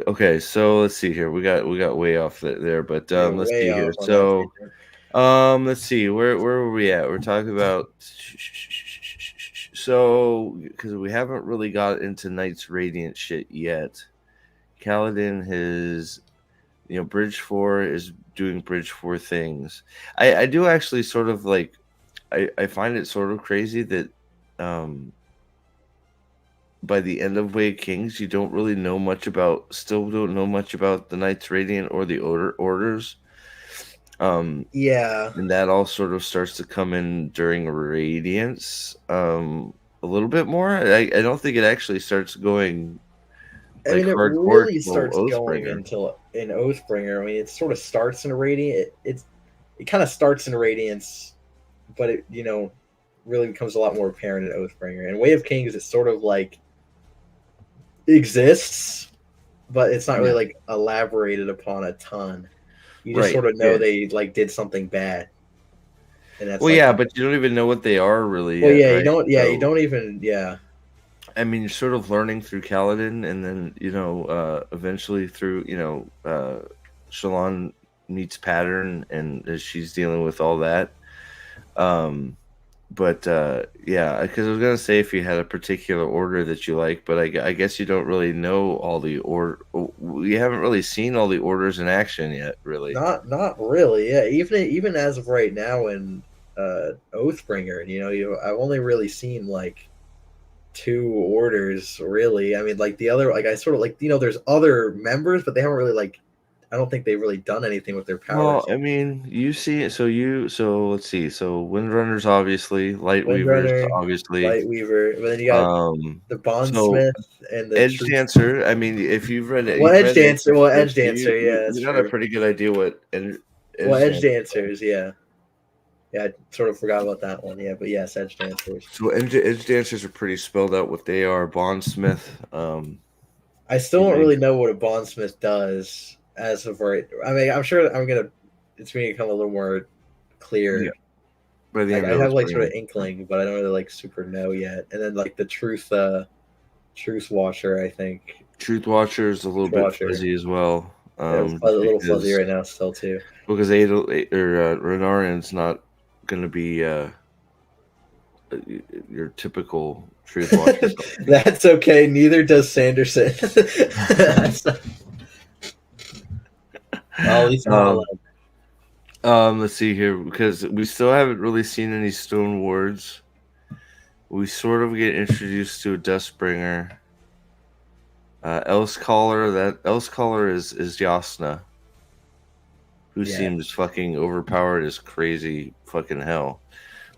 okay. So let's see here. We got way off there, but Yeah, let's way see here. off on that So tangent. let's see where were we at? We're talking about so because we haven't really got into Knights Radiant shit yet. Kaladin has Bridge 4 is doing Bridge 4 things. I do actually sort of like I find it sort of crazy that um by the end of Way of Kings you don't really know much about still don't know much about the Knights Radiant or the orders. Yeah, And that all sort of starts to come in during Radiance a little bit more. I don't think it actually starts going I like mean, it hardcore really till starts going Oathbringer. until in Oathbringer. I mean, it sort of starts in Radiant. It kind of starts in Radiance, but it really becomes a lot more apparent in Oathbringer. And Way of Kings, it sort of like exists, but it's not really Yeah. like elaborated upon a ton. You just Right. sort of know Yeah. they like did something bad, and that's Well, like yeah, the but you don't even know what they are really well, yet, yeah, you right? don't, yeah, you So, don't even, yeah, I mean, you're sort of learning through Kaladin, and then eventually through Shalon meets Pattern, and as she's dealing with all that. Um, but yeah, because I was gonna say if you had a particular order that you like, but I guess you don't really know all the order. We haven't really seen all the orders in action yet, really. not really, yeah. Even as of right now in Oathbringer, I've only really seen like two orders, really. I mean, like the other, like I sort of like there's other members, but they haven't really like. I don't think they've really done anything with their Well, powers I yet. mean, you see it. So let's see. So Windrunners, obviously, Light Weavers, Windrunner, obviously. Lightweaver, but then you got Um, the so Bondsmith and the Edge Truth. Dancer. I mean, if you've read it, Well, you've Edge read Edge Dancer. Well, Dancer, Edge so Dancer. Yeah, that's you got a true. pretty good idea what Well, Edge Edge Dancer. Dancers. Yeah, yeah. I sort of forgot about that one. Yeah, but yes, Edge Dancers. So Edge Dancers are pretty spelled out what they are. Bondsmith. I still don't They really know what a Bondsmith does as of right. I mean, I'm sure I'm gonna. It's going to become a little more yeah. clear. By the Like end I of have those like sort of bringing. inkling, but I don't really like super know yet. And then like the Truth Watcher, I think. Truth Watcher is a little Truth bit Watcher. fuzzy as well. Yeah, it's a Just little fuzzy right now still too. because Ada or Renarian's not going to be your typical Truth Watcher. That's okay. Neither does Sanderson. Well, at least not um, allowed. let's see here because we still haven't really seen any Stone Wards. We sort of get introduced to a Dustbringer. Else Caller. That Else Caller is Yasna, who Yeah, seems fucking overpowered as crazy fucking hell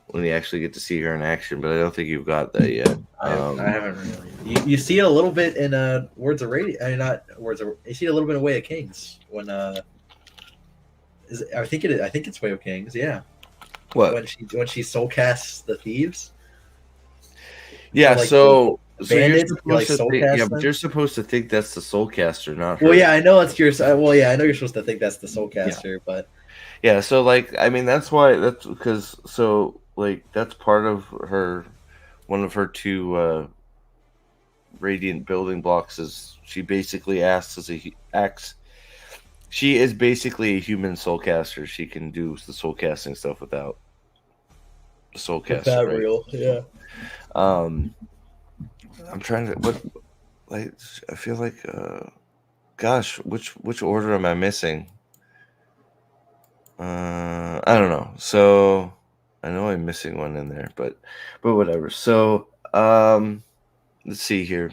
when you actually get to see her in action. But I don't think you've got that yet. I haven't really. You see it a little bit in Words of Radiant. I mean, not Words of. You see it a little bit in Way of Kings when I think it is. I think it's Way of Kings. Yeah, What? when she soul casts the thieves or Yeah, like the so you're bandits, you supposed like to soul think, yeah, cast but them. you're supposed to think that's the Soulcaster, not Well, her. yeah, I know that's your. Well, yeah, I know you're supposed to think that's the soul Yeah, caster, but yeah. So like, I mean, that's because like that's part of her. One of her two radiant building blocks is she basically acts. She is basically a human soulcaster. She can do the soul casting stuff without the with soulcaster, that right? real, yeah. Um, I'm trying to what like I feel like gosh, which order am I missing? I don't know. So I know I'm missing one in there, but whatever. So let's see here.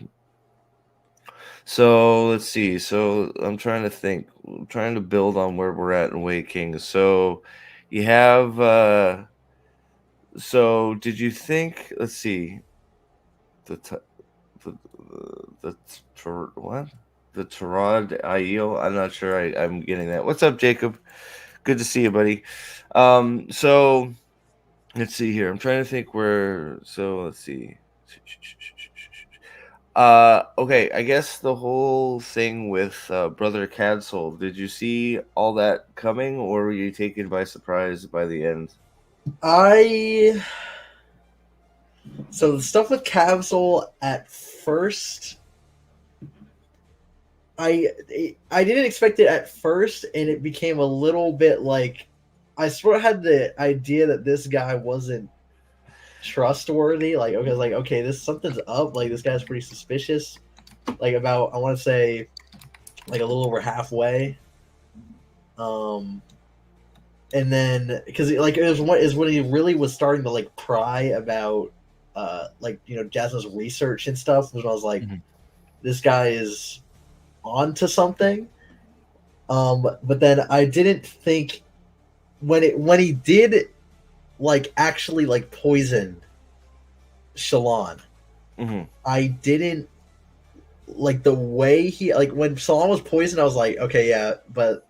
So let's see. So I'm trying to think. I'm trying to build on where we're at in Way Kings. So you have so did you think let's see what? The Tarad Aiel? I'm not sure I'm getting that. What's up, Jacob? Good to see you, buddy. So let's see here. I'm trying to think where. So let's see. Okay. I guess the whole thing with Brother Cadsol. Did you see all that coming, or were you taken by surprise by the end? So the stuff with Capsule at first, I didn't expect it at first, and it became a little bit like I sort of had the idea that this guy wasn't trustworthy. Okay, this something's up. Like this guy's pretty suspicious. Like about I want to say like a little over halfway. And then because like it was when he really was starting to like pry about Jasmine's research and stuff. Was when I was like, this guy is onto something. But then I didn't think when he did like actually like poison Shalon. I didn't like the way he like when Shalon was poisoned. I was like, okay, yeah, but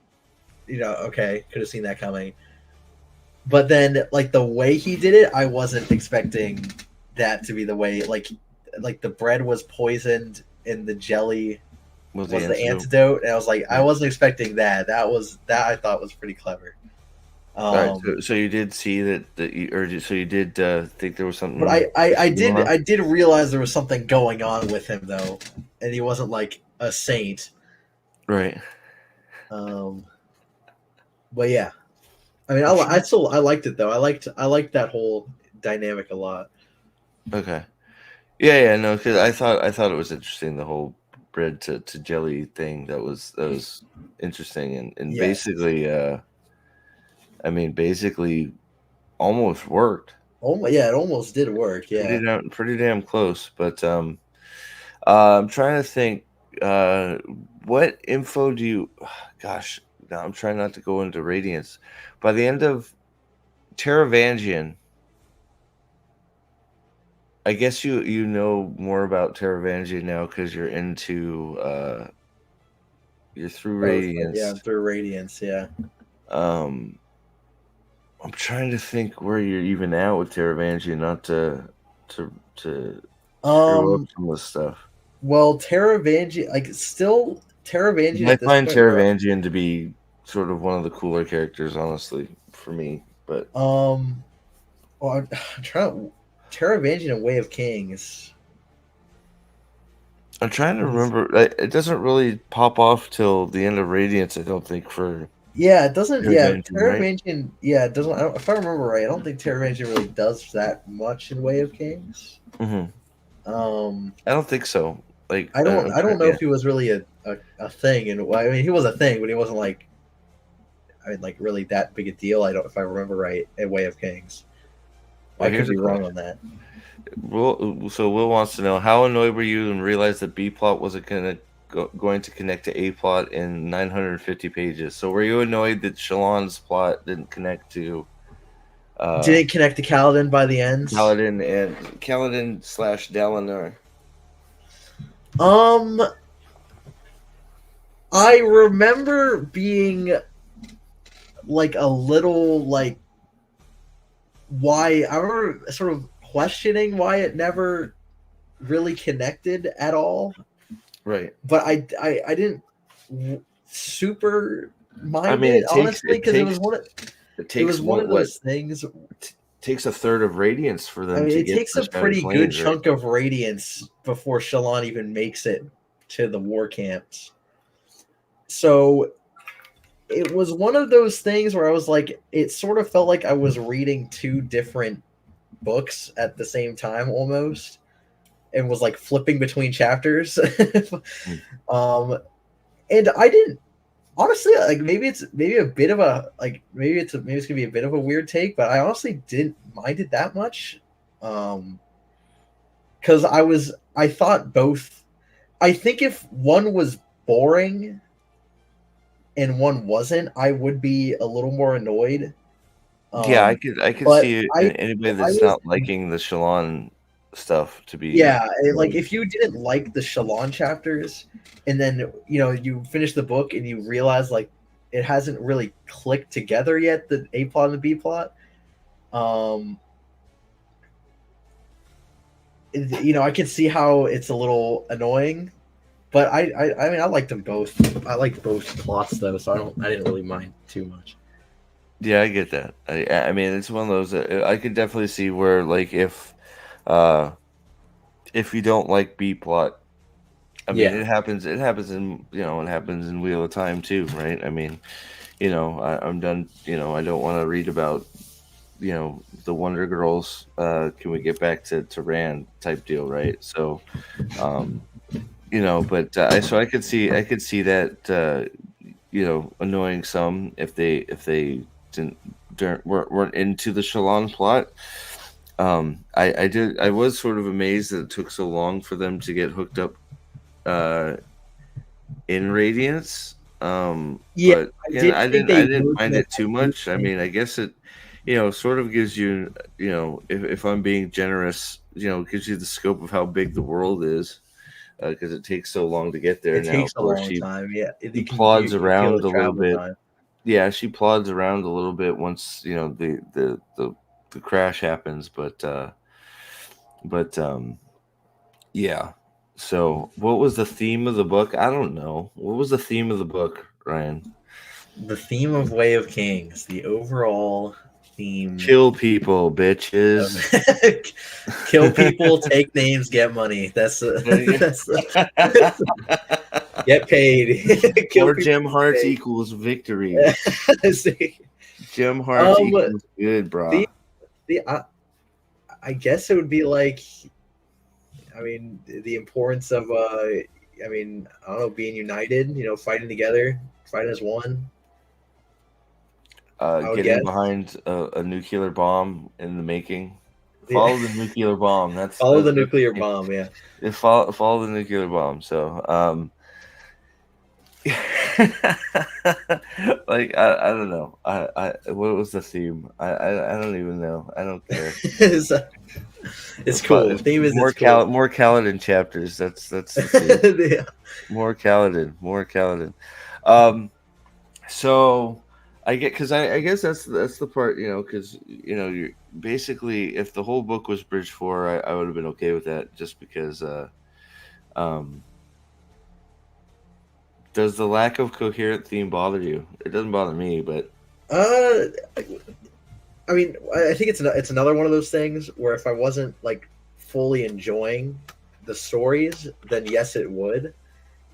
okay, could have seen that coming. But then like the way he did it, I wasn't expecting that to be the way. Like the bread was poisoned and the jelly was the antidote, and I was like, I wasn't expecting that. That I thought was pretty clever. All right, so you did see so you did think there was something. But I did realize there was something going on with him though, and he wasn't like a saint, right? But yeah, I mean, I liked it though. I liked that whole dynamic a lot. Okay, yeah, no, because I thought it was interesting, the whole bread to jelly thing. That was interesting, and yes. Basically, I mean, basically, almost worked. Yeah, it almost did work. Yeah, pretty damn close. But I'm trying to think. What info do you? Gosh, now I'm trying not to go into Radiance. By the end of Teravangian, I guess you know more about Teravangian now because you're into you're through Radiance. Yeah, I'm through Radiance. Yeah. I'm trying to think where you're even at with Teravangian, not to screw up some of the stuff. Well, Teravangian, like still Teravangian. I find Teravangian to be sort of one of the cooler characters, honestly, for me. But well, I'm trying Teravangian and Way of Kings. I'm trying to remember. It doesn't really pop off till the end of Radiance, I don't think. Yeah, it doesn't. Teravangian. Right? Yeah, it doesn't. If I remember right, I don't think Teravangian really does that much in Way of Kings. I don't think so. Like I don't know if he was really a thing, and I mean he was a thing, but he wasn't like really that big a deal. If I remember right, at Way of Kings. I could be wrong on that. So Will wants to know, how annoyed were you and realized that B plot wasn't going to connect to A plot in 950 pages? So were you annoyed that Shalon's plot didn't connect to? Didn't connect to Kaladin by the end. Kaladin / Dalinar. I remember being like a little like why I remember sort of questioning why it never really connected at all. Right. But I didn't super mind it honestly, because it was one of those things. It takes a third of Radiance for them. I mean, it takes a pretty good chunk of Radiance before Shalon even makes it to the war camps. So it was one of those things where I was like, it sort of felt like I was reading two different books at the same time almost, and was like flipping between chapters. And I didn't honestly, like, maybe it's a bit of a like maybe it's gonna be a bit of a weird take, but I honestly didn't mind it that much. Because I thought both. I think if one was boring and one wasn't, I would be a little more annoyed. Yeah, I could see anybody that's not liking the Shalon stuff to be. Yeah, like if you didn't like the Shalon chapters, and then you finish the book and you realize like it hasn't really clicked together yet, the A plot and the B plot. Um, I can see how it's a little annoying, but I mean I liked them both. I liked both plots though, so I didn't really mind too much. Yeah, I get that. I mean, it's one of those that I could definitely see where, like, uh, if you don't like B plot, I mean, Yeah, it happens. It happens in it happens in Wheel of Time too, right? I mean, I'm done. I don't want to read about the Wonder Girls. Can we get back to Rand type deal, right? So, um, but I could see that annoying some if they weren't into the Shalon plot. I was sort of amazed that it took so long for them to get hooked up uh, in Radiance. yeah. But I again, did think I they didn't were mind gonna it too do much. I something. mean, I guess it sort of gives you if I'm being generous, it gives you the scope of how big the world is, because it takes so long to get there It now. takes a Where long time. Yeah, she you can plods you feel the around a little travel bit. time. Yeah, she plods around a little bit once the crash happens, but yeah. So, what was the theme of the book? I don't know. What was the theme of the book, Ryan? The theme of Way of Kings, the overall theme Kill people, of bitches. kill people, take names, get money. That's that's get paid. Kill More people, gem get hearts paid. equals victory. See, Gem hearts um, equals good, the brah. the I guess it would be like, I mean, the importance of I mean, I don't know, being united. Fighting together, fighting as one. I would Getting guess. behind a nuclear bomb in the making. Yeah. Follow the nuclear bomb. That's Follow the that's nuclear bomb. Yeah. follow the nuclear bomb. So, like I don't know. What was the theme? I don't even know. I don't care. It's cool. The It's theme is it's cool. More Kaladin chapters. That's the theme. Yeah. More Kaladin. More Kaladin. Um. So I get because I guess that's the part because you basically if the whole book was Bridge 4 I would have been okay with that just because um does the lack of coherent theme bother you? It doesn't bother me, but Uh, I mean, I think it's another one of those things where if I wasn't like fully enjoying the stories, then yes, it would.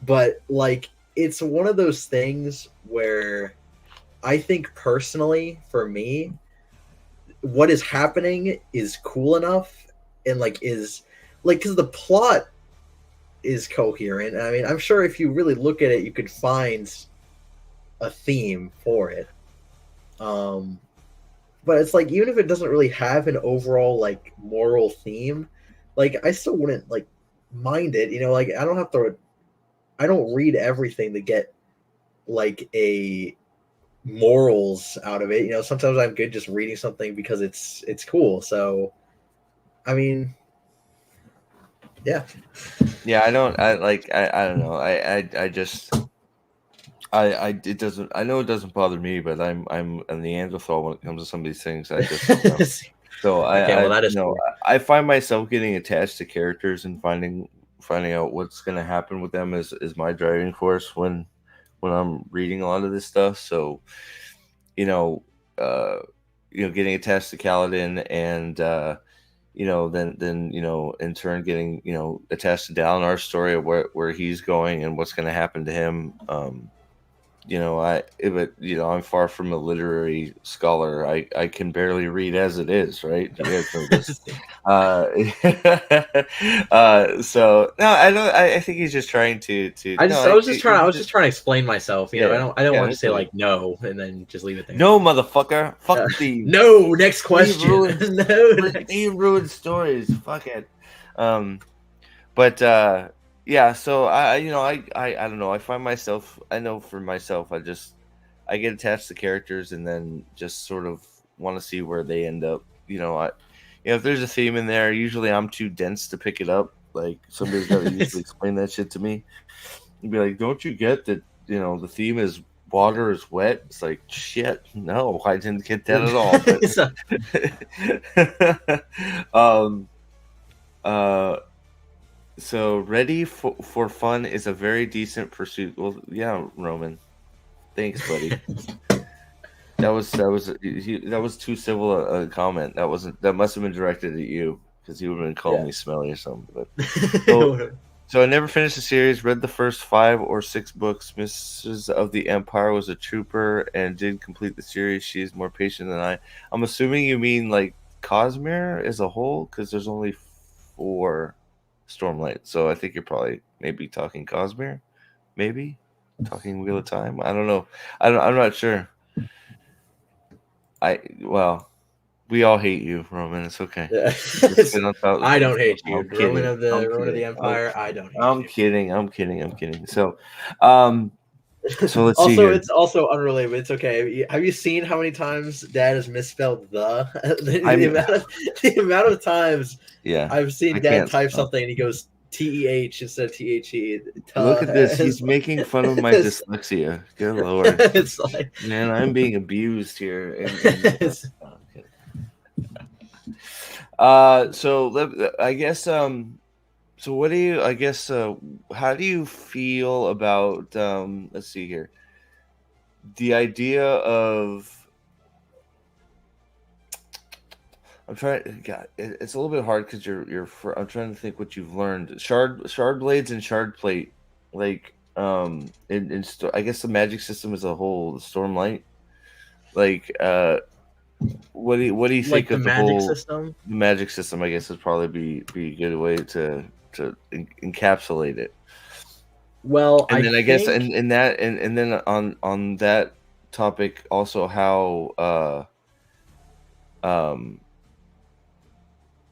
But like, it's one of those things where I think personally, for me, what is happening is cool enough and like is like because the plot is coherent. I mean, I'm sure if you really look at it, you could find a theme for it. Um, but it's like even if it doesn't really have an overall like moral theme, like I still wouldn't like mind it. Like I don't have to. I don't read everything to get like a morals out of it. Sometimes I'm good just reading something because it's cool. So I mean, yeah. yeah, I don't know. I just I it doesn't I know it doesn't bother me, but I'm a Neanderthal when it comes to some of these things. I just don't know. So Okay, well that is fair. I find myself getting attached to characters and finding out what's going to happen with them is my driving force when I'm reading a lot of this stuff. So you know, uh, getting attached to Kaladin and then in turn getting attached to Dalinar's story of where he's going and what's going to happen to him. I'm far from a literary scholar. I can barely read as it is, right? You guys know this. Uh, so no, I don't. I think he's just trying to. No, I was just trying. I he's was just just trying to explain myself. yeah, I don't yeah. want to That's say okay. like no and then just leave it there. No, motherfucker. Uh, Fuck these. no, next Leave question. ruined. No, next. Leave ruined stories. Fuck it. Um, but yeah. So I don't know. I find myself. I know for myself. I get attached to characters and then just sort of want to see where they end up. if there's a theme in there, usually I'm too dense to pick it up. Like somebody's got to usually explain that shit to me. And be like, "Don't you get that? You know, the theme is water is wet." It's like, shit, no, I didn't get that at all. But so ready for fun is a very decent pursuit. Well, yeah, Roman. Thanks, buddy. that was too civil a comment. That must have been directed at you because he would have been calling me smelly or something. But so I never finished the series. Read the first 5 or 6 books. Mrs. of the Empire was a trooper and did complete the series. She is more patient than I. I'm assuming you mean like Cosmere as a whole, because there's only 4 Stormlight. So I think you're probably maybe talking Cosmere, maybe talking Wheel of Time. I don't know. I'm not sure. We all hate you, Roman. It's okay. Yeah. I don't hate you, Roman of the Empire. I don't hate you. I'm kidding. So, so let's see. It's also unrelated. But it's okay. Have you seen how many times Dad has misspelled the amount of times? Yeah, I've seen Dad type something and he goes TEH instead of THE. Look at this. He's making fun of my dyslexia. Good Lord. It's like, man, I'm being abused here. So I guess so what do you how do you feel about let's see here, the idea of it's a little bit hard because I'm trying to think what you've learned. Shard blades and shard plate, like I guess the magic system as a whole, the Stormlight, like what do you think of the magic system? The magic system, I guess, would probably be a good way to encapsulate it. Well, and then I guess and then on that topic also how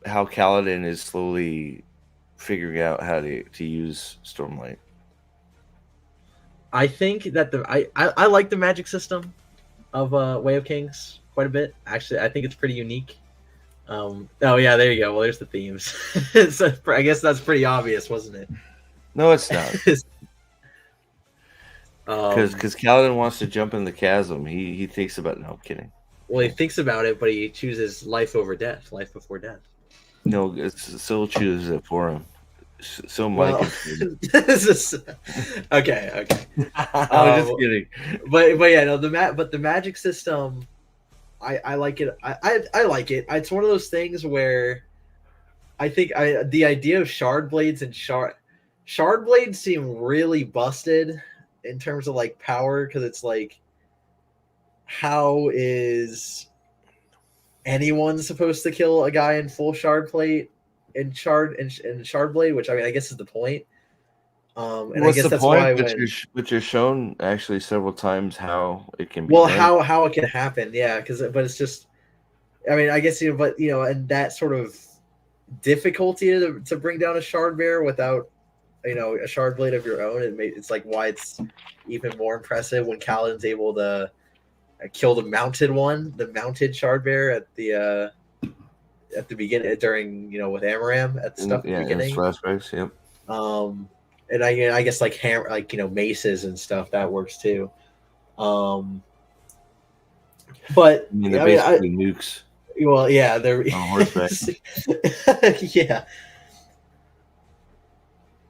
Kaladin is slowly figuring out how to use Stormlight. I think that I like the magic system of Way of Kings quite a bit. Actually, I think it's pretty unique. Oh yeah, there you go. Well, there's the themes. So, I guess that's pretty obvious, wasn't it? No, it's not. Because Kaladin wants to jump in the chasm. He thinks about. No, I'm kidding. Well, he thinks about it, but he chooses life over death, life before death. No, Syl chooses it for him. So Mike. Okay. I'm just kidding. But yeah, no, the magic system, I like it. I like it. It's one of those things where I think the idea of shard blades and shard blades seem really busted in terms of like power, because it's like, how is anyone supposed to kill a guy in full shard plate and shard blade, which I mean I guess is the point. And what's I guess the point? But you're shown actually several times how it can be. Well, how it can happen, yeah. But it's just, I mean, I guess and that sort of difficulty to bring down a shard bear without a shard blade of your own. It's like why it's even more impressive when Kaladin's able to kill the mounted shard bear at the beginning during with Amaram at the stuff at the beginning. Flashbacks, yep. And I guess like maces and stuff that works too. But I mean, they're basically nukes. Well, yeah, they're on horseback. Yeah.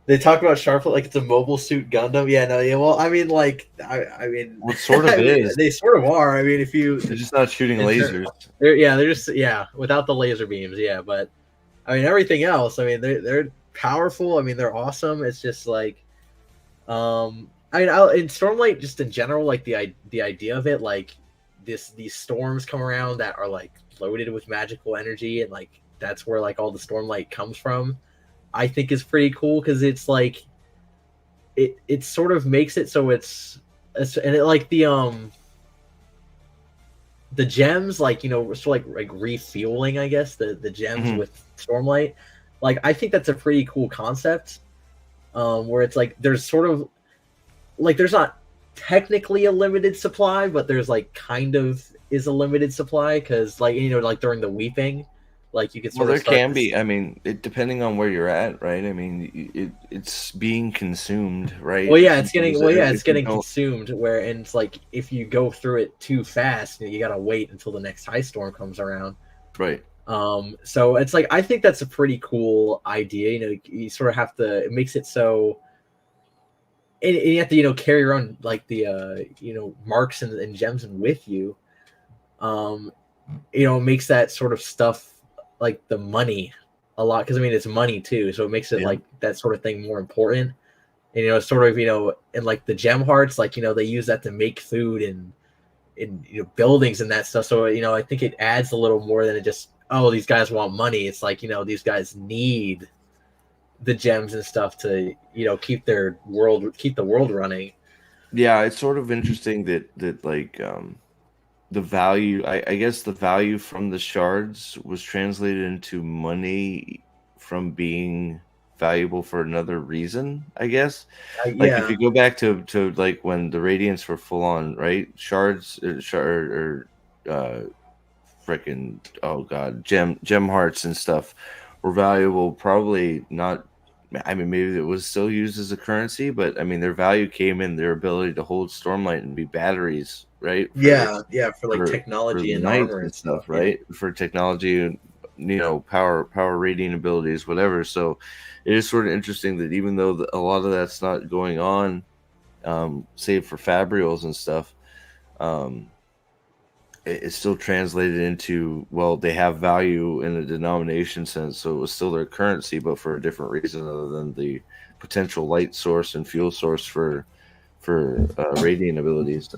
They talk about Sharplet like it's a mobile suit Gundam. Yeah, no, yeah. Well, I mean, like, I mean, well, it sort of is. They sort of are. I mean, they're just not shooting lasers. They're just without the laser beams. Yeah, but I mean, everything else. I mean, they're powerful. I mean, they're awesome. It's just like, I mean, in Stormlight, just in general, like the idea of it, like these storms come around that are like loaded with magical energy, and like that's where like all the Stormlight comes from. I think is pretty cool because it's like it sort of makes it so it's and it like the gems, like sort of like refueling, I guess, the gems with Stormlight. Like I think that's a pretty cool concept, where it's like there's sort of like there's not technically a limited supply, but there's like kind of is a limited supply because like like during the weeping, Like you could Well, sort of there start can this. be. I mean, depending on where you're at, right? I mean, it's being consumed, right? Well, yeah, it's If you getting don't, consumed. Where and it's like if you go through it too fast, you gotta wait until the next high storm comes around. right? So it's like I think that's a pretty cool idea. You know, you sort of have to. It makes it so, and you have to carry your own like the marks and gems and with you. Um, it makes that sort of stuff like the money a lot because I mean it's money too, so it makes it Yeah, like that sort of thing more important. And sort of in like the gem hearts, like they use that to make food and in buildings and that stuff. So I think it adds a little more than it just these guys want money. It's like these guys need the gems and stuff to keep the world running. yeah. It's sort of interesting that like the value. I guess the value from the shards was translated into money from being valuable for another reason. I guess. Like if Yeah, you go back to like when the radiants were full on, right? Shards or freaking oh god, gem hearts and stuff were valuable. Probably not. I mean, maybe it was still used as a currency, but I mean, their value came in their ability to hold Stormlight and be batteries, right? yeah, for like For technology the and knights armor and and stuff, stuff. Yeah, right? For technology and power rating abilities, whatever. So it is sort of interesting that even though a lot of that's not going on, save for fabrials and stuff, um, it's still translated into, well, they have value in a denomination sense, so it was still their currency, but for a different reason other than the potential light source and fuel source for radiant abilities.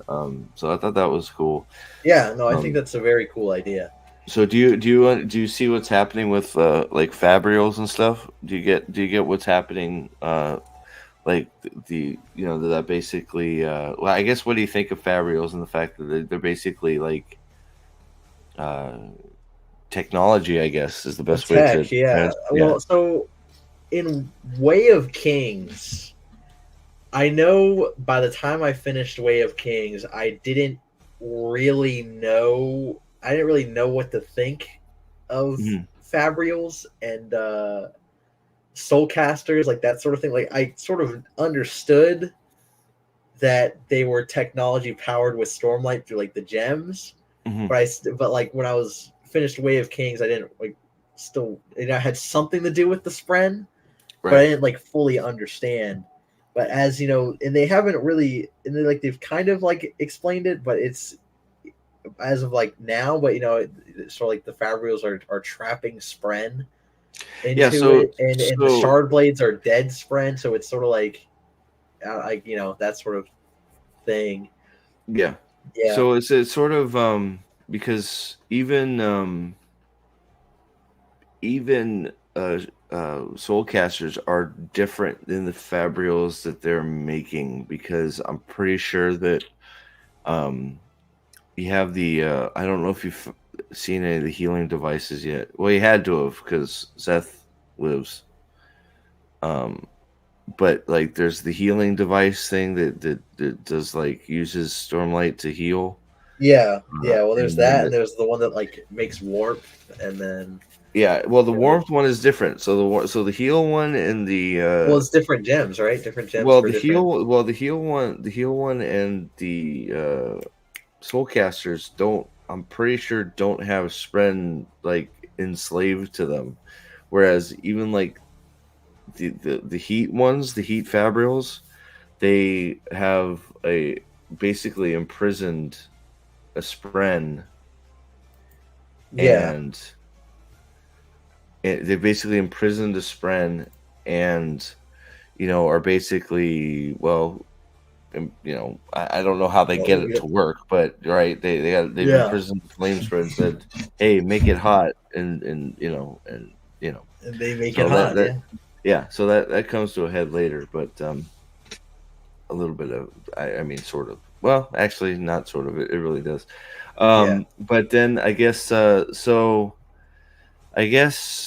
So I thought that was cool. yeah. No, I think Um, that's a very cool idea. so do you see what's happening with like fabrials and stuff? Do you get what's happening? Like the that basically well, I guess, what do you think of fabrials and the fact that they're basically like uh technology, I guess, is the The best way to tech, yeah. yeah. Well, so in Way of Kings, I know by the time I finished Way of Kings, I didn't really know what to think of Mhm. Fabrials and Soulcasters, like that sort of thing. Like I sort of understood that they were technology powered with Stormlight through like the gems, Mhm. but like when I was finished Way of Kings, I didn't like still it had something to do with the Spren, but I Right. didn't like fully understand. But as and they haven't really, and they've kind of like explained it, but it's as of like now. But it's sort of like the Fabrials are trapping Spren Yeah, into so it, and the so Shard Blades are dead Spren, so it's sort of like that sort of thing. yeah. Yeah, So it's sort of because even soul casters are different than the fabrials that they're making, because I'm pretty sure that um you have the I don't know if you've seen any of the healing devices yet. Well, you had to have, because Seth lives. Um, but like there's the healing device thing that does like uses Stormlight to heal. yeah. Well, there's And then that, and there's the one that like makes warmth, and then yeah, well, the like warmth one is different. So the heal one and the well, it's different gems, right? Different gems well for the different. heal well the heal one and the soulcasters don't, I'm pretty sure, don't have Spren like enslaved to them. Whereas even like the heat ones, the heat fabrials, they have a basically imprisoned a Spren, Yeah, and they basically imprisoned a Spren, and are basically, well, I don't know how they get it to work, but right, they've yeah, imprisoned the flame Spren and said, hey, make it hot, and and they make it so that hot. that Yeah, yeah, so that comes to a head later, but a little bit of, I mean, sort of, well, actually not sort of, it really does. yeah. But then I guess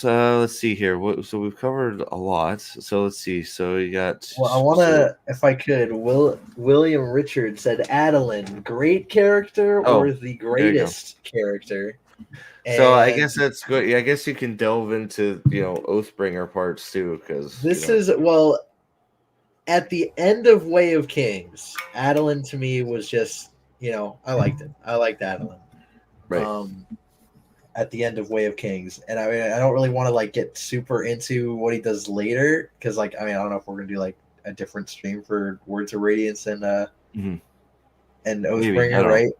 let's see here. So we've covered a lot. So let's see. So you got Well, I want so to, if I could, William Richard said Adeline, great character oh, or the there you go. greatest character? So I And guess that's good. Yeah, I guess you can delve into Oathbringer parts too, because this is, well, at the end of Way of Kings, Adeline to me was just, I liked him. I liked Adeline. right. At the end of Way of Kings, and I mean, I don't really want to like get super into what he does later because, like, I mean, I don't know if we're gonna do like a different stream for Words of Radiance Mhm. and Maybe I Oathbringer, don't know. right?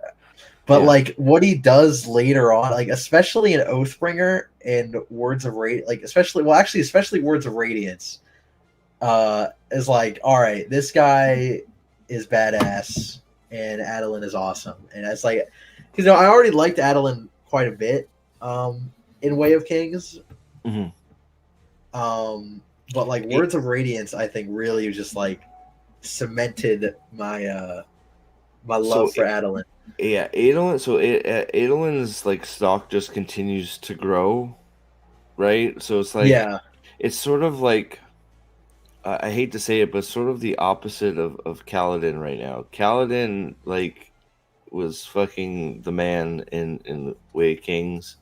But Yeah, like what he does later on, like especially in Oathbringer and Words of Radiance, like especially Words of Radiance, is like, all right, this guy is badass and Adeline is awesome, and it's like, because I already liked Adeline quite a bit, in Way of Kings, hmm but like Words of Radiance, I think really just like cemented my so love for Adeline. yeah, Adolin. So Adolin's like stock just continues to grow, right? So it's like Yeah, it's sort of like I hate to say it, but sort of the opposite of Kaladin right now. Kaladin like was fucking the man in Way of Kings.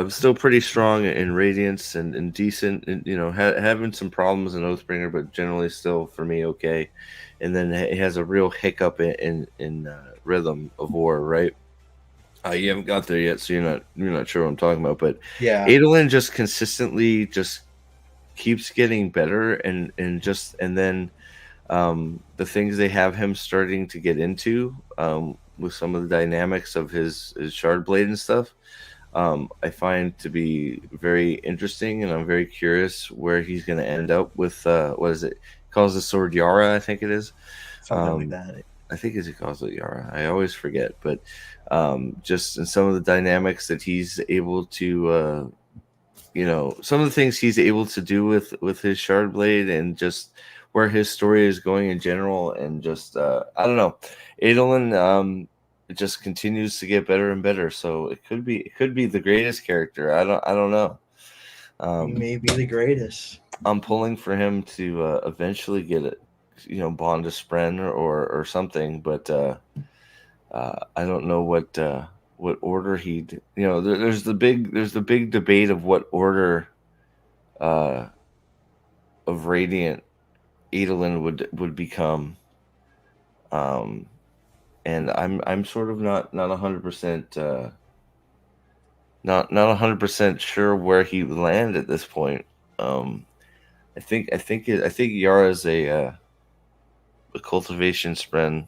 Still pretty strong in Radiance and decent, and having some problems in Oathbringer, but generally still for me okay. And then it has a real hiccup in Rhythm of War, right? You haven't got there yet, so you're not sure what I'm talking about. But yeah. Adolin just consistently just keeps getting better, and then the things they have him starting to get into, with some of the dynamics of his shard blade and stuff, I find to be very interesting, and I'm very curious where he's going to end up with what is it? He calls the sword Yara, I think it is. Something like Um, that. I think he calls it Yara. I always forget, but just in some of the dynamics that he's able to, some of the things he's able to do with his shard blade, and just where his story is going in general, and just I don't know, Adolin. It just continues to get better and better. So it could be the greatest character. I don't know. He Um, may be the greatest. I'm pulling for him to eventually get it, Bond to Spren or something. But I don't know what order he'd. There's the big debate of what order uh, of Radiant Adolin would become. Um, and I'm sort of not 100%. Not 100% sure where he would land at this point. Um, I think Yara's a cultivation spren.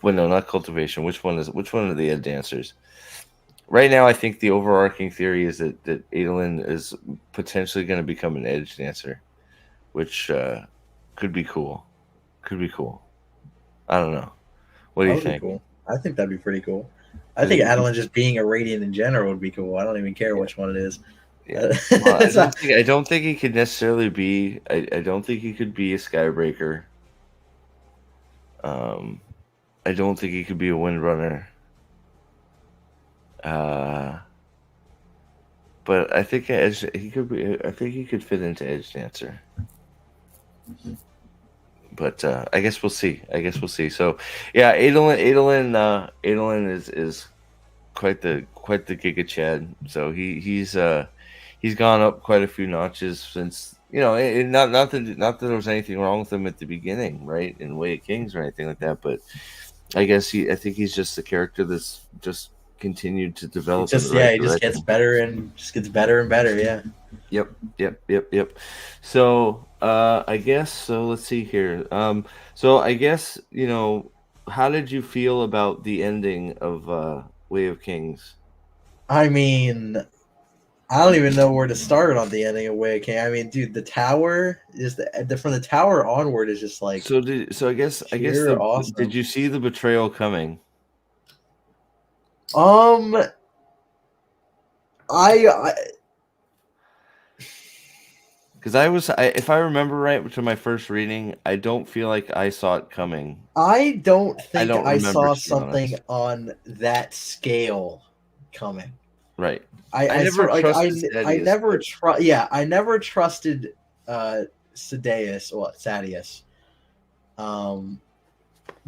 Well, no, not cultivation. Which one are the dancers? Right now, I think the overarching theory is that Adolin is potentially going to become an edge dancer, which could be cool. Could be cool. I don't know. What do That you would be think? cool. I think that'd be pretty cool. I Because think Adeline just being a Radiant in general would be cool. I don't even care which one it is. yeah. Well, I It's don't not- think I don't think he could necessarily be. I don't think he could be a Skybreaker. Um, I don't think he could be a Windrunner. Uh, but I think he could be. I think he could fit into Edge Dancer. But I guess we'll see. So yeah, Adolin is quite the Giga Chad. So he's gone up quite a few notches since, not that there was anything wrong with him at the beginning, right, in Way of Kings or anything like that. But I think he's just a character that's just continued to it develop in the just, right yeah, he just gets direction. better and just gets better and better. Yeah. Yep, yep, yep, yep. So, I guess so. Let's see here. So I guess how did you feel about the ending of Way of Kings? I mean, I don't even know where to start on the ending of Way of King. I mean, dude, the tower is from the tower onward is just like So I guess pure did awesome. you see the betrayal coming? Um, I Because if I remember right to my first reading, I don't feel like I saw it coming. I don't I think don't I remember, saw to be something honest. on that scale coming. Right. I I I never sort like trusted I Thaddeus, never but trust yeah I never trusted Sadeus or Sadius, um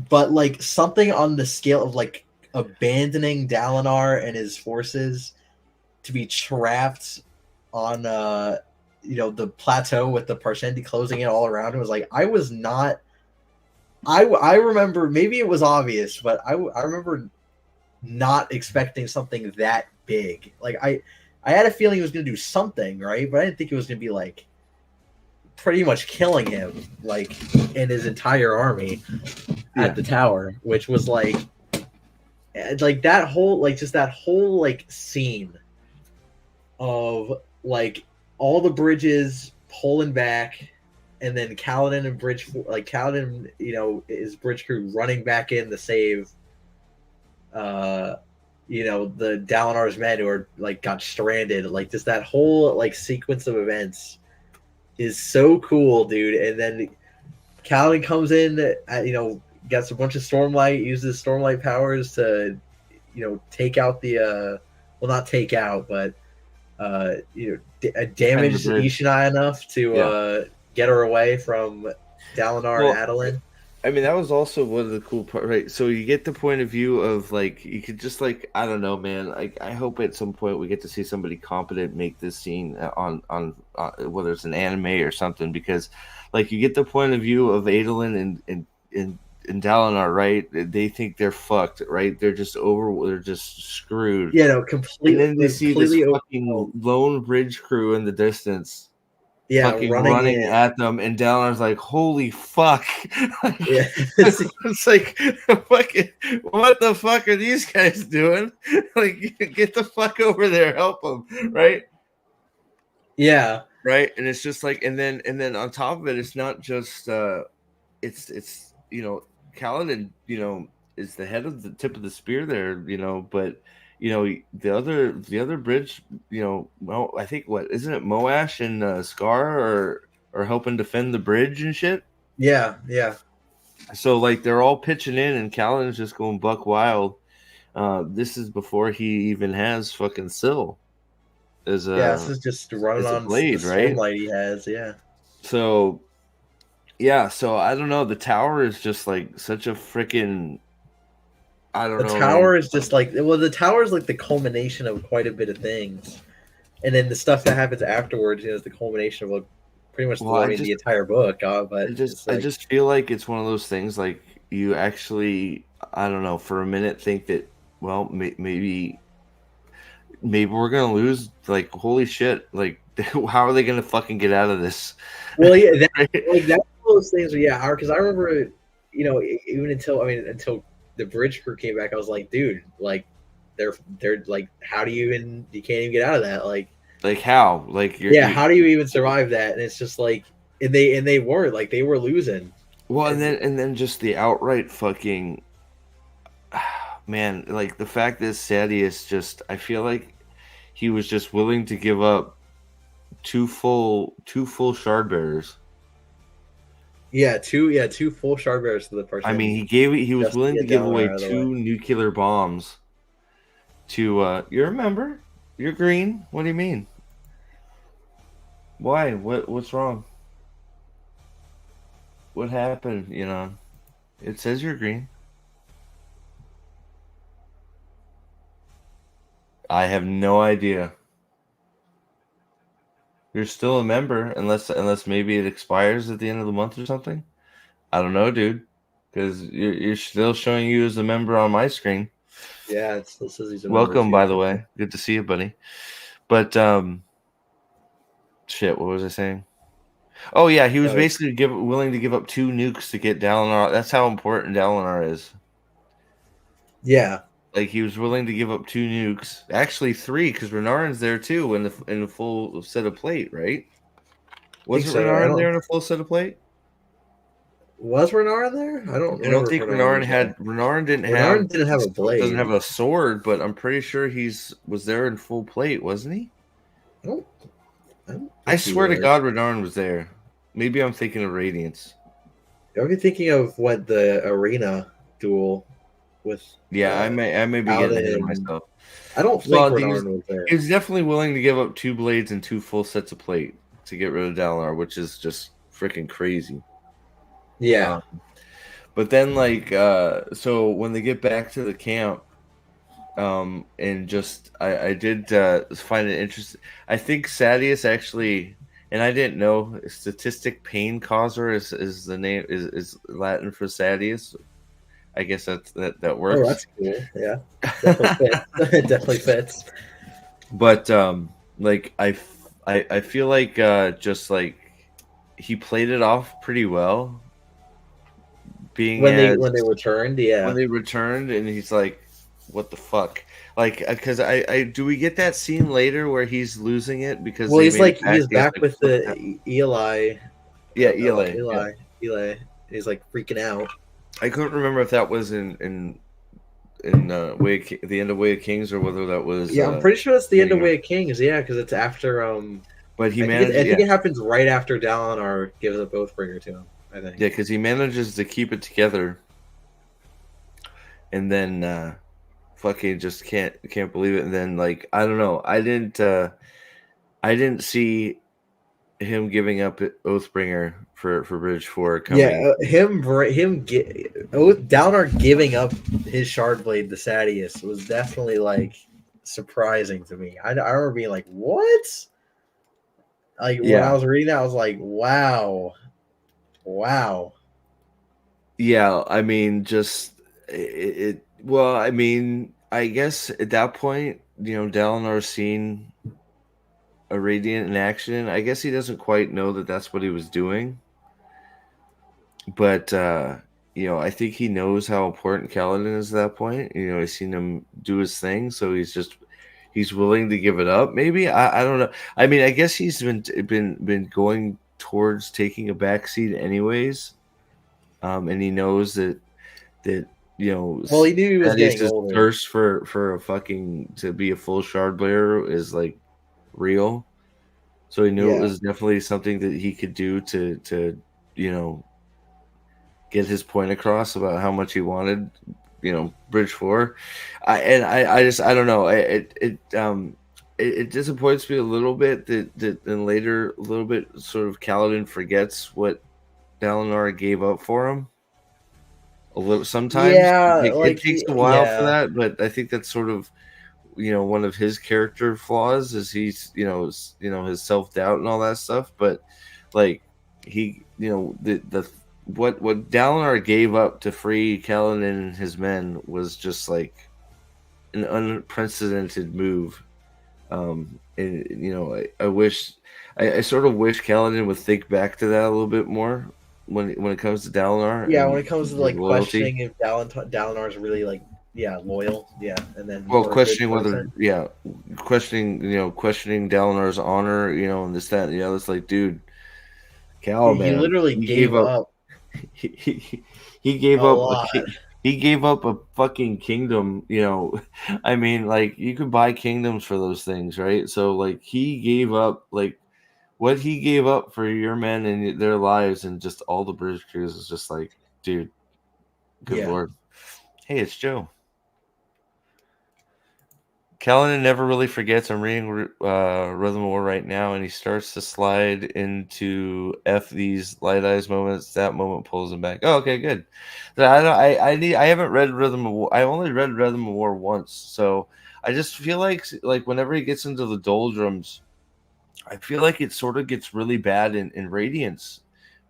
but like something on the scale of like abandoning Dalinar and his forces to be trapped on the plateau with the Parshendi closing it all around. It was like I was not. I remember, maybe it was obvious, but I remember not expecting something that big. Like I had a feeling he was going to do something, right? But I didn't think it was going to be like pretty much killing him, like, and his entire army at the tower, which was like that whole, like, just that whole like scene of like all the bridges pulling back, and then Kaladin and Kaladin, his bridge crew running back in to save the Dalinar's men who are like got stranded. Like, just that whole like sequence of events is so cool, dude. And then Kaladin comes in, gets a bunch of Stormlight, uses Stormlight powers to, take out the not take out, but damage Ishinai enough to get her away from Dalinar and Adolin. I mean, that was also one of the cool parts, right? So you get the point of view of, like, you could just, like, I don't know, man. Like, I hope at some point we get to see somebody competent make this scene on whether it's an anime or something, because, like, you get the point of view of Adolin and Dalinar, right? They think they're fucked, right? They're just screwed. Yeah, no, completely. And then they see this fucking lone bridge crew in the distance. Yeah, fucking running at them, and Dalinar's like, "Holy fuck!" It's like, fucking, what the fuck are these guys doing? Like, get the fuck over there, help them, right? Yeah, right. And it's just like, and then on top of it, it's not just it's Kaladin, is the head of the tip of the spear there, but. The other bridge, well, I think isn't it Moash and Scar are helping defend the bridge and shit? Yeah. So, like, they're all pitching in, and Kaladin's just going buck wild. This is before he even has fucking Syl. This is just running on blade, the right? Stormlight he has, yeah. So I don't know. The tower is just like such a freaking. I don't know. The tower is just like, the tower is like the culmination of quite a bit of things, and then the stuff that happens afterwards is the culmination of pretty much the entire book. But I just feel like it's one of those things, like, you actually, I don't know, for a minute think that, well, maybe we're gonna lose. Like, holy shit! Like, how are they gonna fucking get out of this? Well, yeah, that's one of those things. Where, because I remember, even until the bridge crew came back, I was like, dude, like, they're like, how do you can't even get out of that, like how, like, how do you even survive that? And it's just like, and they weren't, like, they were losing. Well, and then just the outright fucking, man, like, the fact that Sadius just, I feel like he was just willing to give up two full shard bearers. Yeah, two full shard bearers to the person. I mean, he was willing to give away 2 nuclear bombs to you remember? You're green. What do you mean? Why? What's wrong? What happened, It says you're green. I have no idea. You're still a member, unless maybe it expires at the end of the month or something. I don't know, dude, because you're still showing you as a member on my screen. Yeah, it still says he's a member. Welcome, by the too. way. Good to see you, buddy. But shit, what was I saying? Oh yeah, he was basically willing to give up 2 nukes to get Dalinar. That's how important Dalinar is. Yeah. Like, he was willing to give up 2 nukes, actually 3, because Renarin's there too in the full set of plate, right? Wasn't Renarin there in a full set of plate? Was Renarin there? I don't think Renarin had. Renarin didn't have a blade. Doesn't have a sword, but I'm pretty sure was there in full plate, wasn't he? I swear to God, Renarin was there. Maybe I'm thinking of Radiance. Are you thinking of what the arena duel? With I may be getting ahead of myself. I don't think Renarin was there. He was definitely willing to give up 2 blades and 2 full sets of plate to get rid of Dalinar, which is just freaking crazy. Yeah. But then, like, so when they get back to the camp, And just I did find it interesting. I think Sadius actually, and I didn't know, statistic pain causer is the name, is Latin for Sadius. I guess that Oh, works. that's cool. Yeah, definitely fits. It definitely fits. But like I feel like just like he played it off pretty well, being as When they returned, when yeah. they returned, and he's like, "What the fuck?" Like, because I do we get that scene later where he's losing it because Well, they he's made it like back? he's He has back to with flip the that. Eli. Yeah, Eli. Yeah, Eli is like freaking out. I couldn't remember if that was in the end of Way of Kings, or whether that was Yeah, I'm pretty sure that's the end of beginning of. Way of Kings. Yeah, because it's after. But he managed, I yeah, think it happens right after Dalinar gives a Oathbringer to him. I think. yeah, because he manages to keep it together, and then fucking just can't believe it. And then like I don't know, I didn't see him giving up Oathbringer for Bridge 4 coming. Yeah, Dalinar giving up his Shardblade to Sadius was definitely like surprising to me. I remember being like, "What?" Like when I Yeah, was reading that, I was like, "Wow, wow." yeah. I mean, just it. Well, I mean, I guess at that point, Dalinar seen a Radiant in action. I guess he doesn't quite know that that's what he was doing, but I think he knows how important Kaladin is at that point. He's seen him do his thing, so he's willing to give it up. Maybe I don't know. I mean, I guess he's been going towards taking a backseat anyways, and he knows that Well, he knew he was getting Thaddeus' older. thirst for a fucking to be a full shard bearer is like real. So he knew it Yeah, was definitely something that he could do to you know get his point across about how much he wanted, Bridge 4. I just I don't know. It disappoints me a little bit that then later a little bit sort of Kaladin forgets what Dalinar gave up for him. A little sometimes yeah, it takes a while for yeah, that, but I think that's sort of one of his character flaws is he's his self-doubt and all that stuff, but like he the what Dalinar gave up to free Kaladin and his men was just like an unprecedented move. And I wish I sort of wish Kaladin would think back to that a little bit more when it comes to Dalinar yeah. When and it comes to his like loyalty. questioning if Dalinar's really like loyal, yeah, and then Well, or a good questioning whether, person. yeah, questioning Dalinar's honor, and this, that, and the other. It's like, dude, Cal, He man, literally he gave gave up, up he gave a up lot. he gave up a fucking kingdom. I mean, like you could buy kingdoms for those things, right? So, like, he gave up, like, what he gave up for your men and their lives, and just all the British crews is just like, dude, good Yeah, lord. Hey, it's Joe. Kaladin never really forgets. I'm reading Rhythm of War right now, and he starts to slide into F these light eyes moments. That moment pulls him back. Oh, okay, good. So I don't. I haven't read Rhythm of War. I only read Rhythm of War once, so I just feel like whenever he gets into the doldrums, I feel like it sort of gets really bad in Radiance,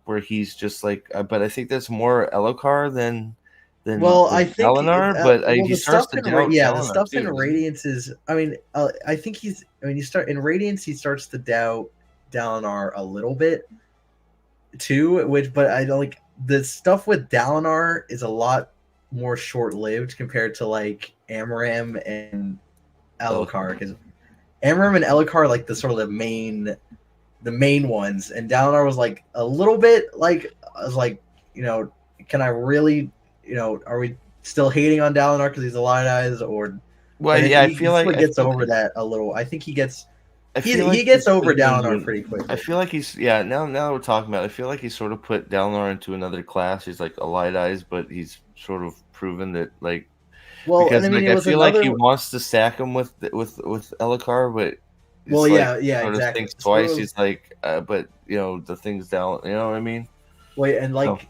where he's just like. But I think that's more Elokar well, I than think Dalinar. But well he the starts stuff to in doubt the Dalinar stuff in too, doesn't he? Radiance is. I mean, I think he's. I mean, you start in Radiance, he starts to doubt Dalinar a little bit too. Which, but I don't like the stuff with Dalinar is a lot more short lived compared to like Amaram and Elokar, because Amaram and Elokar are like the sort of the main ones, and Dalinar was like a little bit like I was like, can I really, are we still hating on Dalinar because he's a light eyes, or Well, and then yeah, he sort of gets over that a little. I think I feel like he he's gets over putting him Dalinar into. pretty I quickly. feel like he's yeah. Now that we're talking about it, I feel like he sort of put Dalinar into another class. He's like a light eyes, but he's sort of proven that like Well, and because I mean like it I was feel like he another. wants to stack him with Elokar, but Well, it's like yeah, sort of exactly. thinks So it twice. was He's like, but the things down. You know what I mean? wait, and So like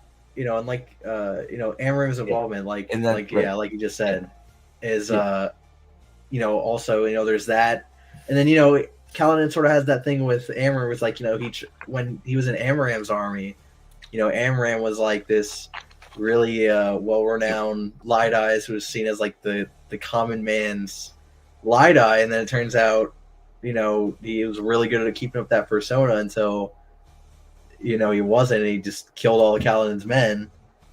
Amaram's yeah, involvement, and that like right. yeah, like you just said, is Yeah. also there's that, and then Kaladin sort of has that thing with Amram. Was like when he was in Amram's army, Amram was like this really well-renowned light eyes who was seen as like the common man's light eye, and then it turns out he was really good at keeping up that persona until he wasn't, and he just killed all of Kaladin's men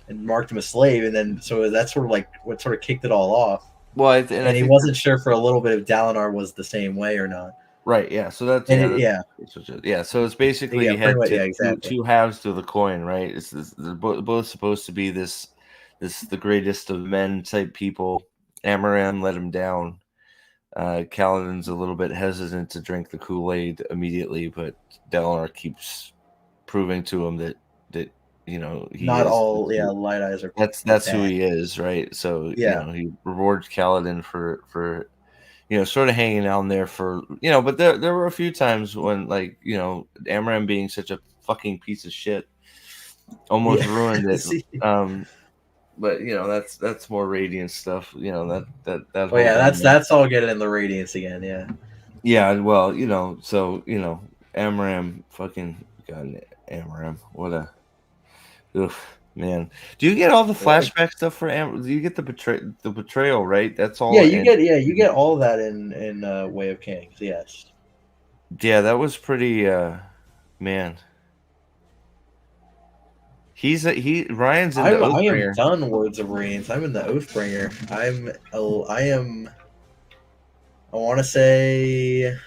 and marked him a slave, and then so that's sort of like what sort of kicked it all off. Well, and he wasn't sure for a little bit if Dalinar was the same way or not. Right. Yeah. So that's So it's basically you had two halves to the coin, right? They're both supposed to be this the greatest of men type people. Amaran let him down. Kaladin's a little bit hesitant to drink the Kool-Aid immediately, but Dalinar keeps proving to him that he not all light eyes are. That's who he is, right? So he rewards Kaladin for sort of hanging down there for but there were a few times when Amaran being such a fucking piece of shit almost ruined it. But that's more Radiance stuff. That's all getting in the Radiance again. Yeah. Yeah. Well, Amaran fucking God, Amaran. What a. Oof, man, do you get all the flashback stuff for do you get the betrayal, right? That's all. You get all of that in Way of Kings. Yes. Yeah, that was pretty man. Ryan's in the Oathbringer. I am done Words of Radiance. I'm in the Oathbringer. I want to say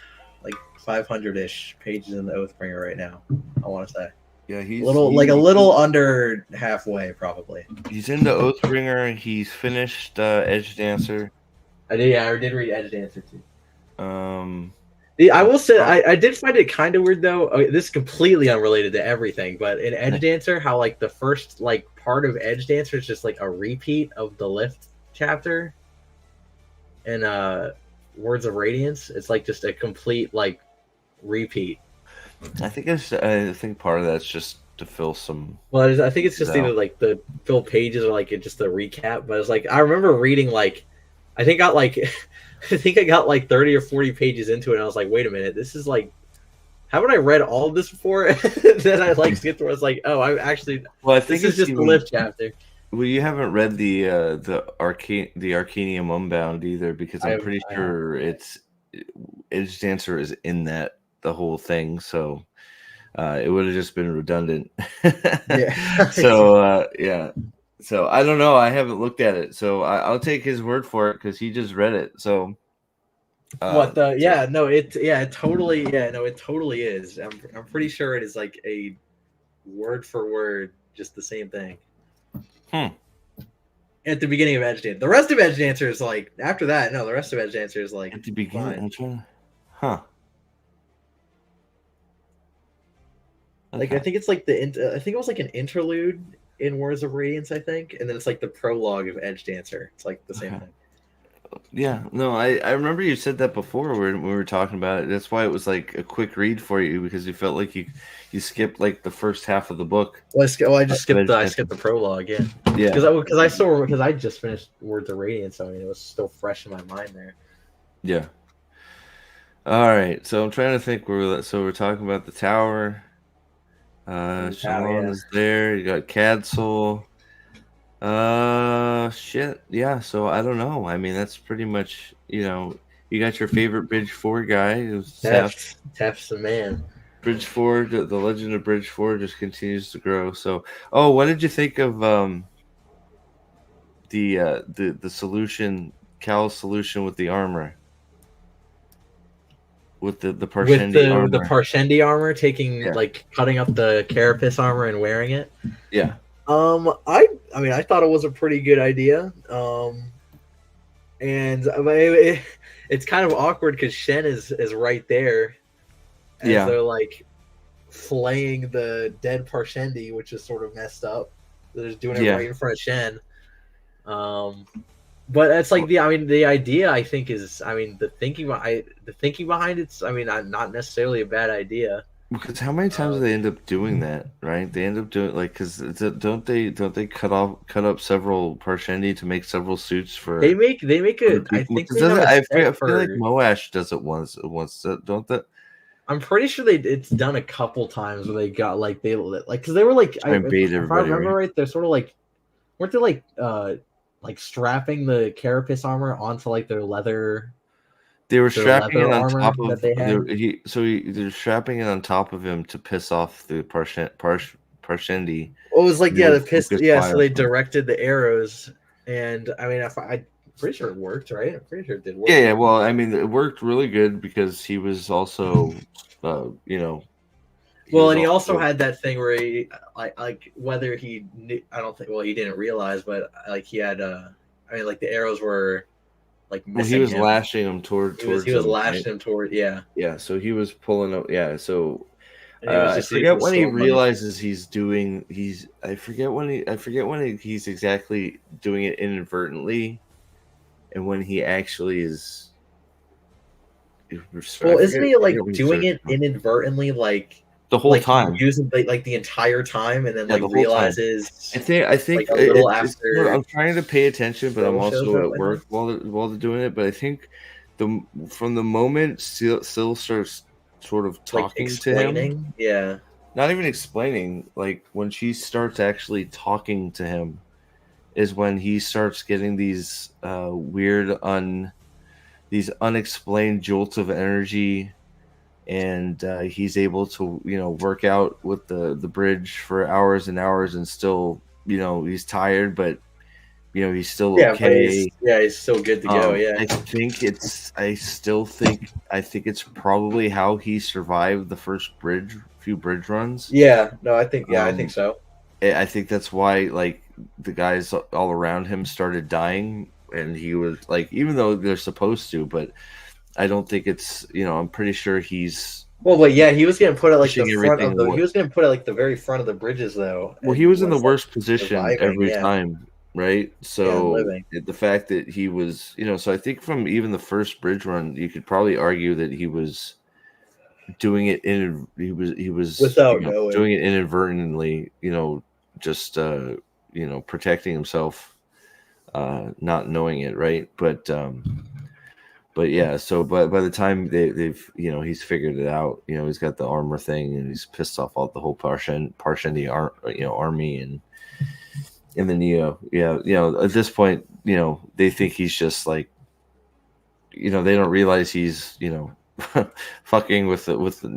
like 500-ish pages in the Oathbringer right now. I want to say. Yeah, he's a little under halfway, probably. He's into Oathbringer. He's finished Edge Dancer. I did read Edge Dancer too. I will say I did find it kind of weird though. This is completely unrelated to everything, but in Edge Dancer, how like the first part of Edge Dancer is just like a repeat of the Lift chapter, and Words of Radiance, it's like just a complete repeat. I think part of that's just to fill some. Well, I think it's just either the fill pages or just the recap. But it's I remember reading I think I got 30 or 40 pages into it, and I was like, wait a minute, this is haven't I read all of this before? Then I skipped through. I was like, oh, I actually. Well, I think this is just the Lift chapter. Well, you haven't read the Arcanium Unbound either, because I'm pretty sure Edge Dancer is in that. The whole thing, so it would have just been redundant. Yeah. So so I don't know. I haven't looked at it, so I'll take his word for it because he just read it. So it totally is. I'm pretty sure it is a word for word, just the same thing. At the beginning of Edge Dancer, the rest of Edge Dancer is after that. No, the rest of Edge Dancer is at the beginning. Okay. I think it's I think it was an interlude in Words of Radiance, I think, and then it's the prologue of Edge Dancer. It's the same thing. Yeah, no, I remember you said that before when we were talking about it. That's why it was a quick read for you, because you felt like you skipped the first half of the book. Well, I skipped the prologue, yeah. Yeah. Because I just finished Words of Radiance, so it was still fresh in my mind there. Yeah. All right, so I'm trying to think we're talking about the tower. Shalon is there. You got Cadsol. Shit. Yeah. So I don't know. I mean, that's pretty much you got your favorite Bridge 4 guy. Tef's the man. Bridge 4, the legend of Bridge 4 just continues to grow. So, what did you think of the solution, Cal's solution with the armor? With the Parshendi armor. The Parshendi armor, cutting up the Carapace armor and wearing it. Yeah. I thought it was a pretty good idea. And it's kind of awkward because Shen is right there. As they're flaying the dead Parshendi, which is sort of messed up. They're just doing it right in front of Shen. But it's the idea I think is the thinking behind it's not necessarily a bad idea. Because how many times do they end up doing that? Right? They end up doing like because don't they cut up several Parshendi to make several suits They for make other it. I people? think Because they have doesn't a set I feel like for. Moash does it once don't that I'm pretty sure it's done a couple times where they got like they like because they were like try and bait if I everybody, remember right? right, they're sort of weren't they like strapping the carapace armor onto like They were their strapping it leather on armor top that of they had. they're strapping it on top of him to piss off the Parshendi Well, it was like and they yeah, would the pistol. focus Yeah, so fire they from. directed the arrows, and I mean, if I pretty sure it worked, right? I'm pretty sure it did Yeah, work. yeah. Well, I mean, it worked really good because he was also, you know, he Well, was and he also also had that thing where he like whether he knew, I don't think well he didn't realize, but like he had I mean like the arrows were like well, he missing was him. lashing him He towards was him, right? lashing him toward yeah, Yeah, so he was pulling up. Yeah, so and he was I just using forget the when he stormlight. realizes he's doing. I forget when he's exactly doing it inadvertently, and when he actually is. I Well, isn't he forget like when he doing starts it inadvertently, the whole time. using like the entire time, and then Yeah, like the whole time. realizes I like think a little it's sort of, after I'm trying to pay attention, but I'm Syl shows also up, at I work think. while they're doing it. But I think the from the moment Syl starts sort of Like talking to him, explaining, yeah, not even explaining, like when she starts actually talking to him, is when he starts getting these these unexplained jolts of energy, and he's able to work out with the bridge for hours and hours, and still he's tired, but he's still yeah, but okay. he's still good to go, yeah. I think it's probably how he survived the first few bridge runs. Yeah, no, I think um so. I think that's why, like, the guys all around him started dying, and he was like, even though they're supposed to, but I don't think it's, I'm pretty sure he's Well, but yeah, he was getting put at like the pushing front everything of the. away. He was getting put at like the very front of the bridges though, Well, he and was in the was like worst position surviving. every Yeah, time, right? yeah, and So living. the fact that he was, so I think from even the first bridge run, you could probably argue that he was doing it he was Without knowing. doing it inadvertently, just protecting himself, not knowing it, right? But yeah, so by the time they've he's figured it out, he's got the armor thing, and he's pissed off all the whole Parshendi army, and then at this point, they think he's just like, they don't realize he's fucking with the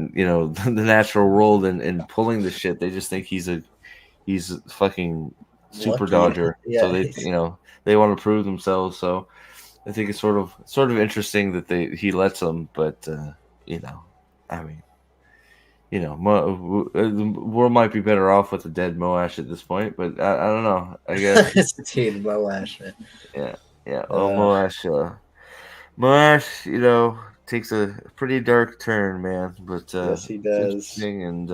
natural world, and pulling the shit. They just think he's a fucking super Lucky. dodger, so Yeah, they want to prove themselves. So I think it's sort of interesting that he lets them, but I mean, the world might be better off with a dead Moash at this point, but I don't know. I guess Dude, Moash, man. yeah, yeah. Well, Uh, Moash, takes a pretty dark turn, man. But yes, he it's does. interesting, and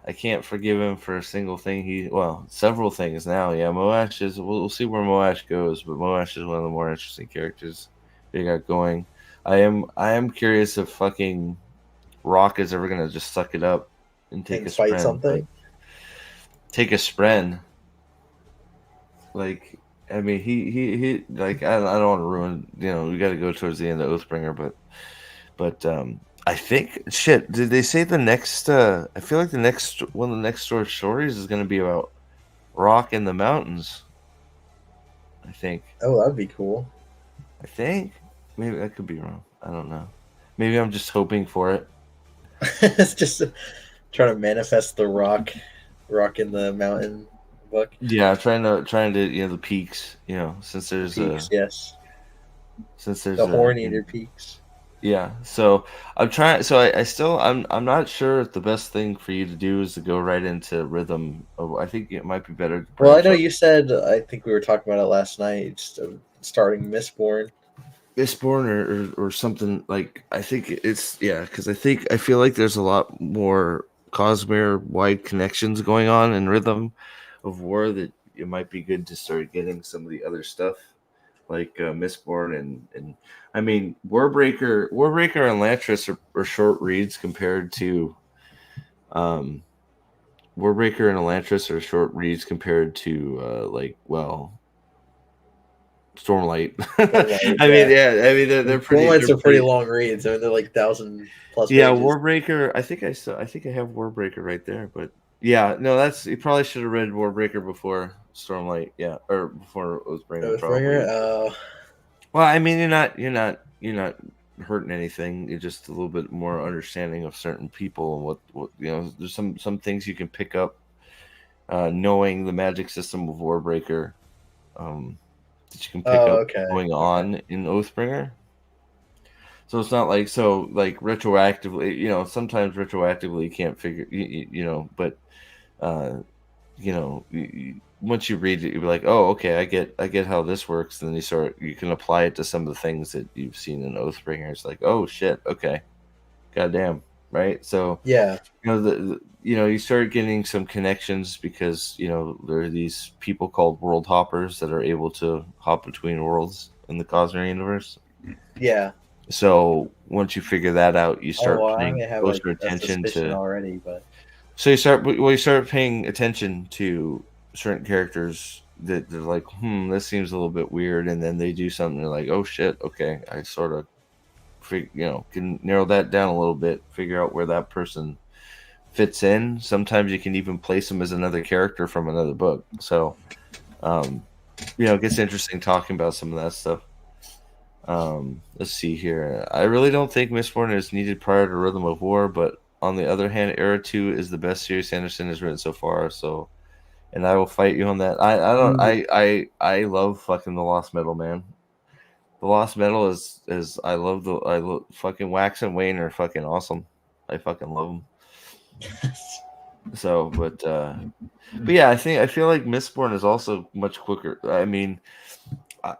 I can't forgive him for a single thing. Several things now. Yeah, Moash is. We'll see where Moash goes, but Moash is one of the more interesting characters they got going. I am curious if fucking Rock is ever gonna just suck it up and take a And fight spren, something. take a spren. Like, I mean, he like, I don't want to ruin. We got to go towards the end of Oathbringer, but I think, shit. Did they say the next? I feel like the next one of the next stories is going to be about Rock in the mountains. I think. Oh, that'd be cool. I think. Maybe I could be wrong. I don't know. Maybe I'm just hoping for it. It's just trying to manifest the rock in the mountain book. Yeah, trying to the peaks. Since there's Peaks, a yes. since there's The a Horn Eater peaks. yeah. So I'm trying. So I still I'm not sure if the best thing for you to do is to go right into rhythm. I think it might be better to Well, I branch know off. you said I think we were talking about it last night. Just starting Mistborn. Mistborn or something, like, I think it's, yeah, because I feel like there's a lot more Cosmere wide connections going on in Rhythm of War, that it might be good to start getting some of the other stuff like Mistborn and I mean Warbreaker and Lantris are short reads compared to Warbreaker and Elantris are short reads compared to Stormlight. Stormlight, I mean, yeah, I mean they're pretty. Stormlights They're are pretty pretty. long reads. I mean, they're like 1,000+ Yeah, pages. Warbreaker. I think I have Warbreaker right there, but yeah, no, that's you probably should have read Warbreaker before Stormlight. Yeah, or before Oathbringer, Oathbringer. probably. Well, I mean, you're not hurting anything. You're just a little bit more understanding of certain people and what you know. There's some things you can pick up, knowing the magic system of Warbreaker, that you can pick up Okay. going on in Oathbringer. So it's not like retroactively. You know, sometimes retroactively you can't figure. You know, but you know. Once you read it, you'll be like, "Oh, okay, I get how this works." And then you can apply it to some of the things that you've seen in Oathbringer. It's like, "Oh shit, okay, goddamn, right?" So Yeah. you know you start getting some connections because you know there are these people called world hoppers that are able to hop between worlds in the Cosmere Universe. Yeah. So once you figure that out, you start I paying may have like closer a attention suspicion to. already, but So you start paying attention to certain characters that they're like, this seems a little bit weird, and then they do something. They're like, oh shit, okay, I sort of, can narrow that down a little bit, figure out where that person fits in. Sometimes you can even place them as another character from another book. So, it gets interesting talking about some of that stuff. Let's see here. I really don't think Mistborn is needed prior to Rhythm of War, but on the other hand, Era 2 is the best series Sanderson has written so far. So, and I will fight you on that. I don't. I love fucking the Lost Metal, man. The Lost Metal is I love fucking Wax and Wayne are fucking awesome. I fucking love them. So, but yeah, I feel like Mistborn is also much quicker. I mean,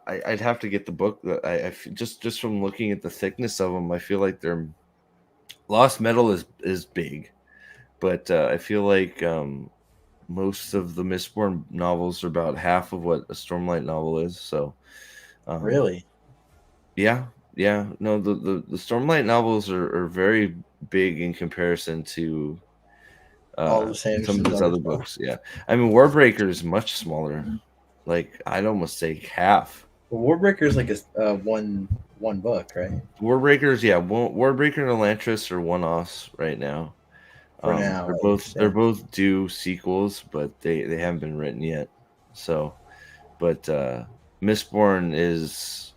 I'd have to get the book. Just from looking at the thickness of them, I feel like they're Lost Metal is big, but I feel like most of the Mistborn novels are about half of what a Stormlight novel is. So, really, yeah. No, the Stormlight novels are very big in comparison to all the some of Sandersons his are other as well. books. Yeah, I mean, Warbreaker is much smaller. Like I'd almost say half. Well, Warbreaker is like a one book, right? Warbreakers, yeah, Warbreaker and Elantris are one-offs right now. For now, They're at both least, yeah. due sequels, but they haven't been written yet. So, but Mistborn is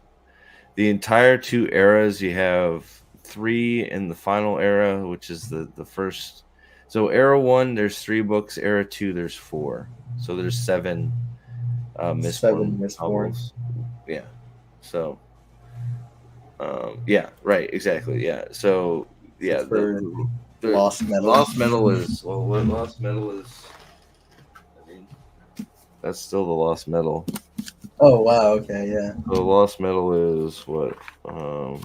the entire two eras. You have 3 in the final era, which is the first. So era 1, there's 3 books. Era 2, there's 4. So there's 7 Seven Mistborn Mistborn. novels. Yeah. So. Yeah. Right. Exactly. Yeah. So. Yeah. For The Lost Metal. Lost Metal is what Lost Metal is. I mean, that's still the Lost Metal. Oh wow. Okay. Yeah. The Lost Metal is what. Well,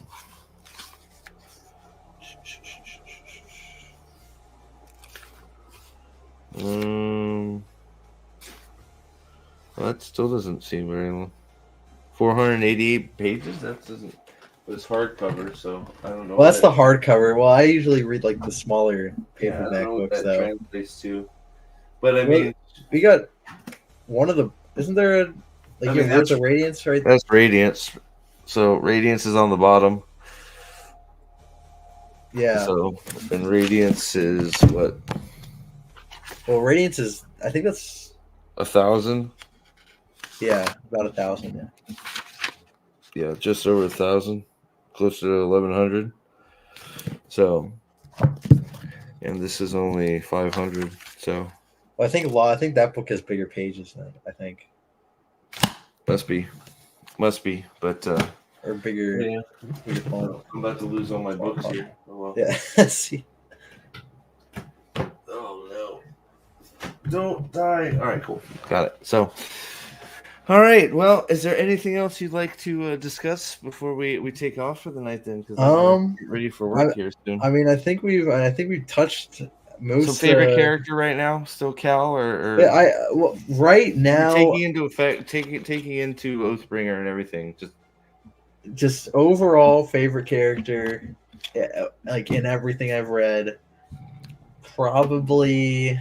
that still doesn't seem very long. 488 pages. That doesn't. But it's hardcover, so I don't know. Well, that's the hardcover. Well, I usually read like the smaller paperback books, though. Translates to. But I mean, we got one of the. Isn't there a like Words of Radiance right? That's Radiance. So Radiance is on the bottom. Yeah. So and Radiance is what? Well, Radiance is. I think that's 1,000. Yeah, about 1,000. Yeah. Yeah, just over 1,000, closer to 1,100. So, and this is only 500. So, well, I think that book has bigger pages than I think. Must be, but or bigger. Yeah. I'm about to lose all my books here. Oh, well. Yeah. See. Oh no! Don't die. All right, cool. Got it. So. All right. Well, is there anything else you'd like to discuss before we take off for the night? Then, because I'm get ready for work here soon. I mean, I think we've touched So most favorite character right now, still Cal, or right now, taking into effect, taking into Oathbringer and everything. just overall favorite character, like in everything I've read, probably.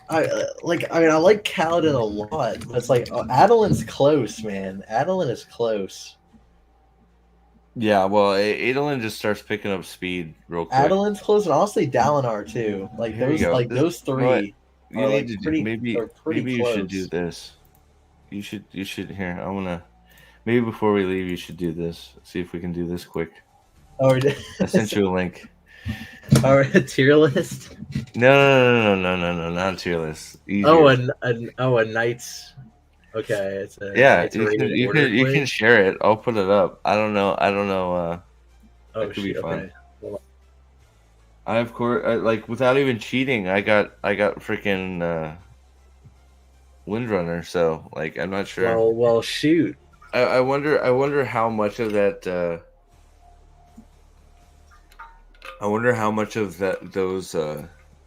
I like Kaladin a lot, but it's like Adelin's close, man. Adelin is close. Yeah, well, Adolin just starts picking up speed real quick. Adelin's close, and honestly, Dalinar too. Like Here you go. those You know what? three You are need like to do pretty. maybe Are pretty you should do close. this. You should here. I wanna maybe before we leave, you should do this. See if we can do this quick. Oh, I sent you a link. or a tier list. No, not a tier list. Easier. A knight's. Okay, it's a Yeah, knight's rated order you can quiz. share it. I'll put it up. I don't know. Oh That could be shit. fun. Okay. Well, I of course like without even cheating. I got freaking Windrunner. So like I'm not sure. well, shoot. I wonder how much of that. I wonder how much of those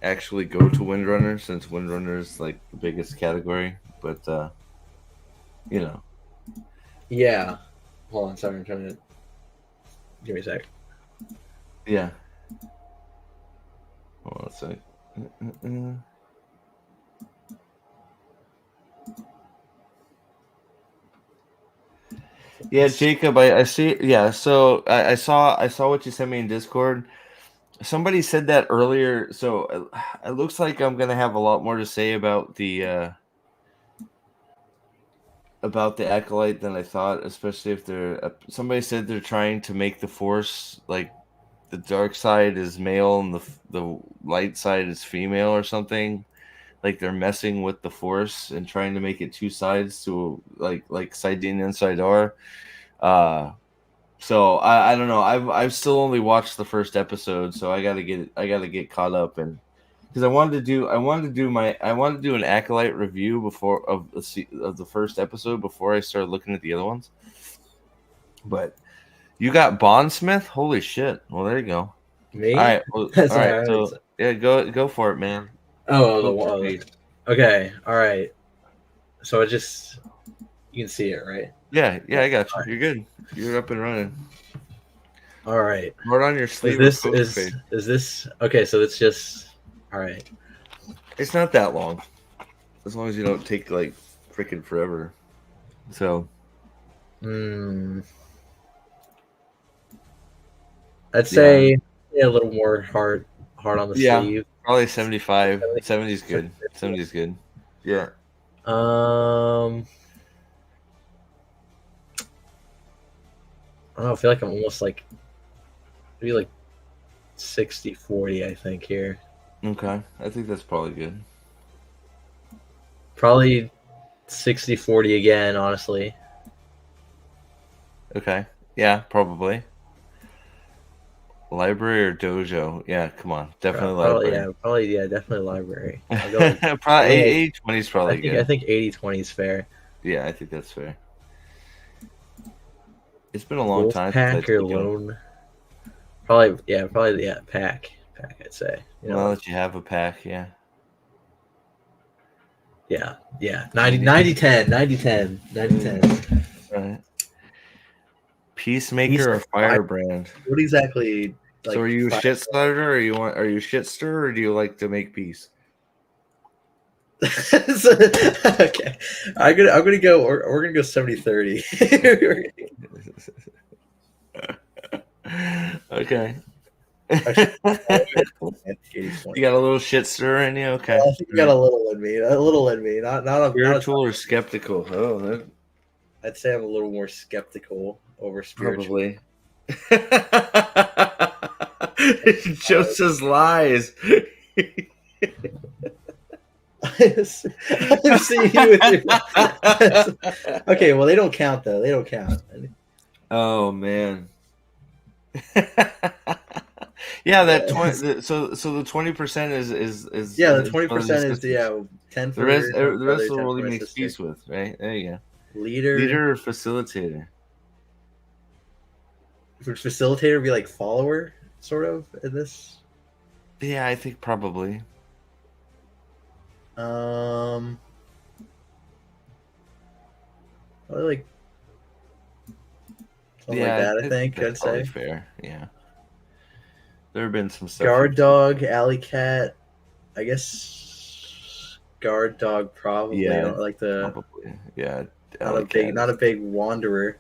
actually go to Windrunner, since Windrunner is like the biggest category. But you know. Yeah. Hold on. Sorry, I'm trying to. Give me a sec. Yeah. Hold on a sec. Yeah, Jacob, I see. Yeah, so I saw what you sent me in Discord. Somebody said that earlier, so it looks like I'm gonna have a lot more to say about the acolyte than I thought. Especially if they're somebody said they're trying to make the Force like the dark side is male and the light side is female or something. Like they're messing with the Force and trying to make it two sides to like Sidene and Sidar. So I don't know. I've still only watched the first episode, so I gotta get caught up, and because I wanted to do an acolyte review before of the first episode before I started looking at the other ones. But you got Bondsmith? Holy shit! Well, there you go. Me? All right. Well, That's all right. all right. So yeah, go for it, man. Oh, Poke your face. okay. All right. So you can see it, right? Yeah, I got you. You're good. You're up and running. All right. Right on your sleeve. Is this okay? So it's just all right. It's not that long, as long as you don't take like freaking forever. So, I'd say a little more hard on the sleeve. Probably 75. 70's good. 70's good. Yeah. I don't know, I feel like I'm almost like maybe like 60-40, I think here. Okay. I think that's probably good. Probably 60-40 again, honestly. Okay. Yeah, probably. Library or dojo? Yeah, come on. Definitely library. Definitely library. Probably 80-20 is probably good. I think 80-20 is fair. Yeah, I think that's fair. It's been a long time since Pack or lone. Probably pack. Pack, I'd say. Now that you have a pack, yeah. Yeah. 90-10. Right. Peacemaker or Firebrand? What exactly? Like, so are you a shit starter, or are you a shit stirrer, or do you like to make peace? Okay, I'm gonna go. We're gonna go 70-30. Okay. You got a little shit stir in you, okay? I think you got a little in me. Not a spiritual or skeptical. Oh, I'd say I'm a little more skeptical over spiritual. Probably. Joe says lies. I'm seeing you with your... Okay, well, they don't count, though. They don't count. Oh, man. Yeah, that 20. So the 20% is yeah, the 20% is 10 for the rest will really make peace with, right? There you go. Leader or facilitator. Would facilitator be like follower, sort of, in this? Yeah, I think probably. Um, probably like something like Yeah, that. I I think think that's I'd probably say fair. Yeah, there have been some stuff guard you've. dog, alley cat. I guess guard dog probably. I Yeah, don't like the probably. Yeah, not a Alley big Cat not a is. big wanderer.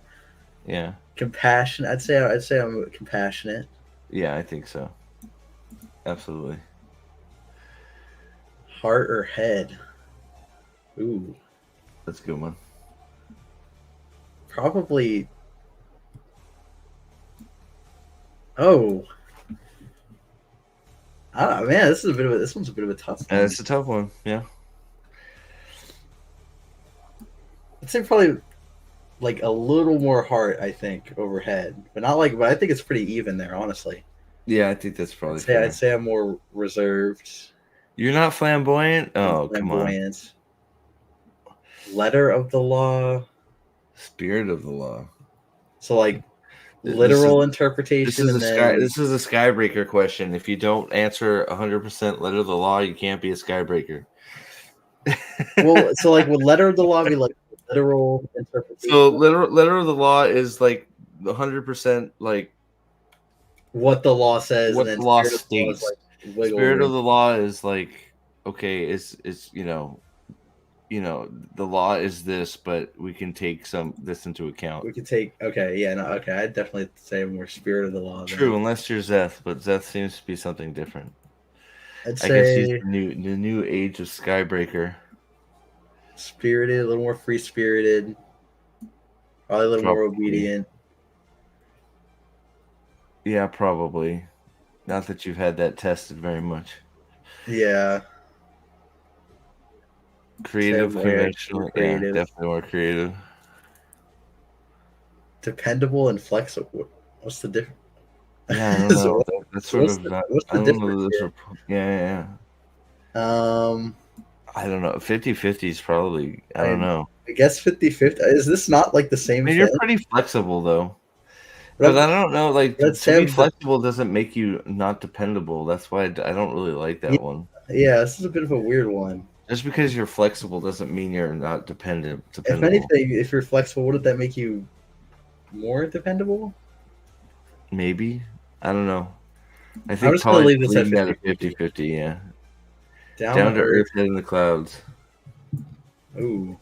Yeah, Compassion. I'd say I'm compassionate. yeah, I think so. Absolutely. Heart or head. Ooh, That's a good one. probably. Oh, I don't know, man. This one's a bit of a tough one. It's a tough one. Yeah. I'd say probably like a little more heart. I think over head, but not like. But I think it's pretty even there, honestly. Yeah, I think that's I'd probably say I'd fair. say I'm more reserved You're not flamboyant? than Oh, come on. flamboyant. Letter of the law. Spirit of the law. So like This is literal this interpretation, is a and then skybreaker question. If you don't answer 100% letter of the law, you can't be a skybreaker. well, so like would letter of the law be like literal So interpretation of letter of the law is like 100% like what the law says, and what then the law spirit of the law is states. like wiggle Spirit of room. the law is like okay, is the law is this, but we can take some this into account. We could take okay, yeah, no, okay. I'd definitely say more spirit of the law then. True, unless you're Zeth, but Zeth seems to be something different. I'd I guess he's say the new age of Skybreaker. spirited, a little more free spirited, probably a little more Probably. obedient. Yeah, probably. Not that you've had that tested very much. Yeah, say Creative, more conventional. Yeah, creative, definitely more creative. dependable, and flexible. What's the difference? Yeah, I don't know. So That's sort what's of the not. what's I the don't know. difference Those here? are. Yeah, yeah, yeah. I don't know. 50-50 is probably. I don't I know. I guess 50-50. Is this not like the I same mean, you're thing? pretty flexible though. But But I don't know. Like let's to say be I'm flexible doesn't make you not dependable. That's why I don't really like yeah, that one. yeah, this is a bit of a weird one. Just because you're flexible doesn't mean you're not If dependable. anything, if you're flexible, wouldn't that make you more dependable? Maybe. I don't know. I I'm think just gonna probably leave this at leaving that at 50-50. 50-50, yeah. Down to Down to earth. earth, head in the clouds. Ooh.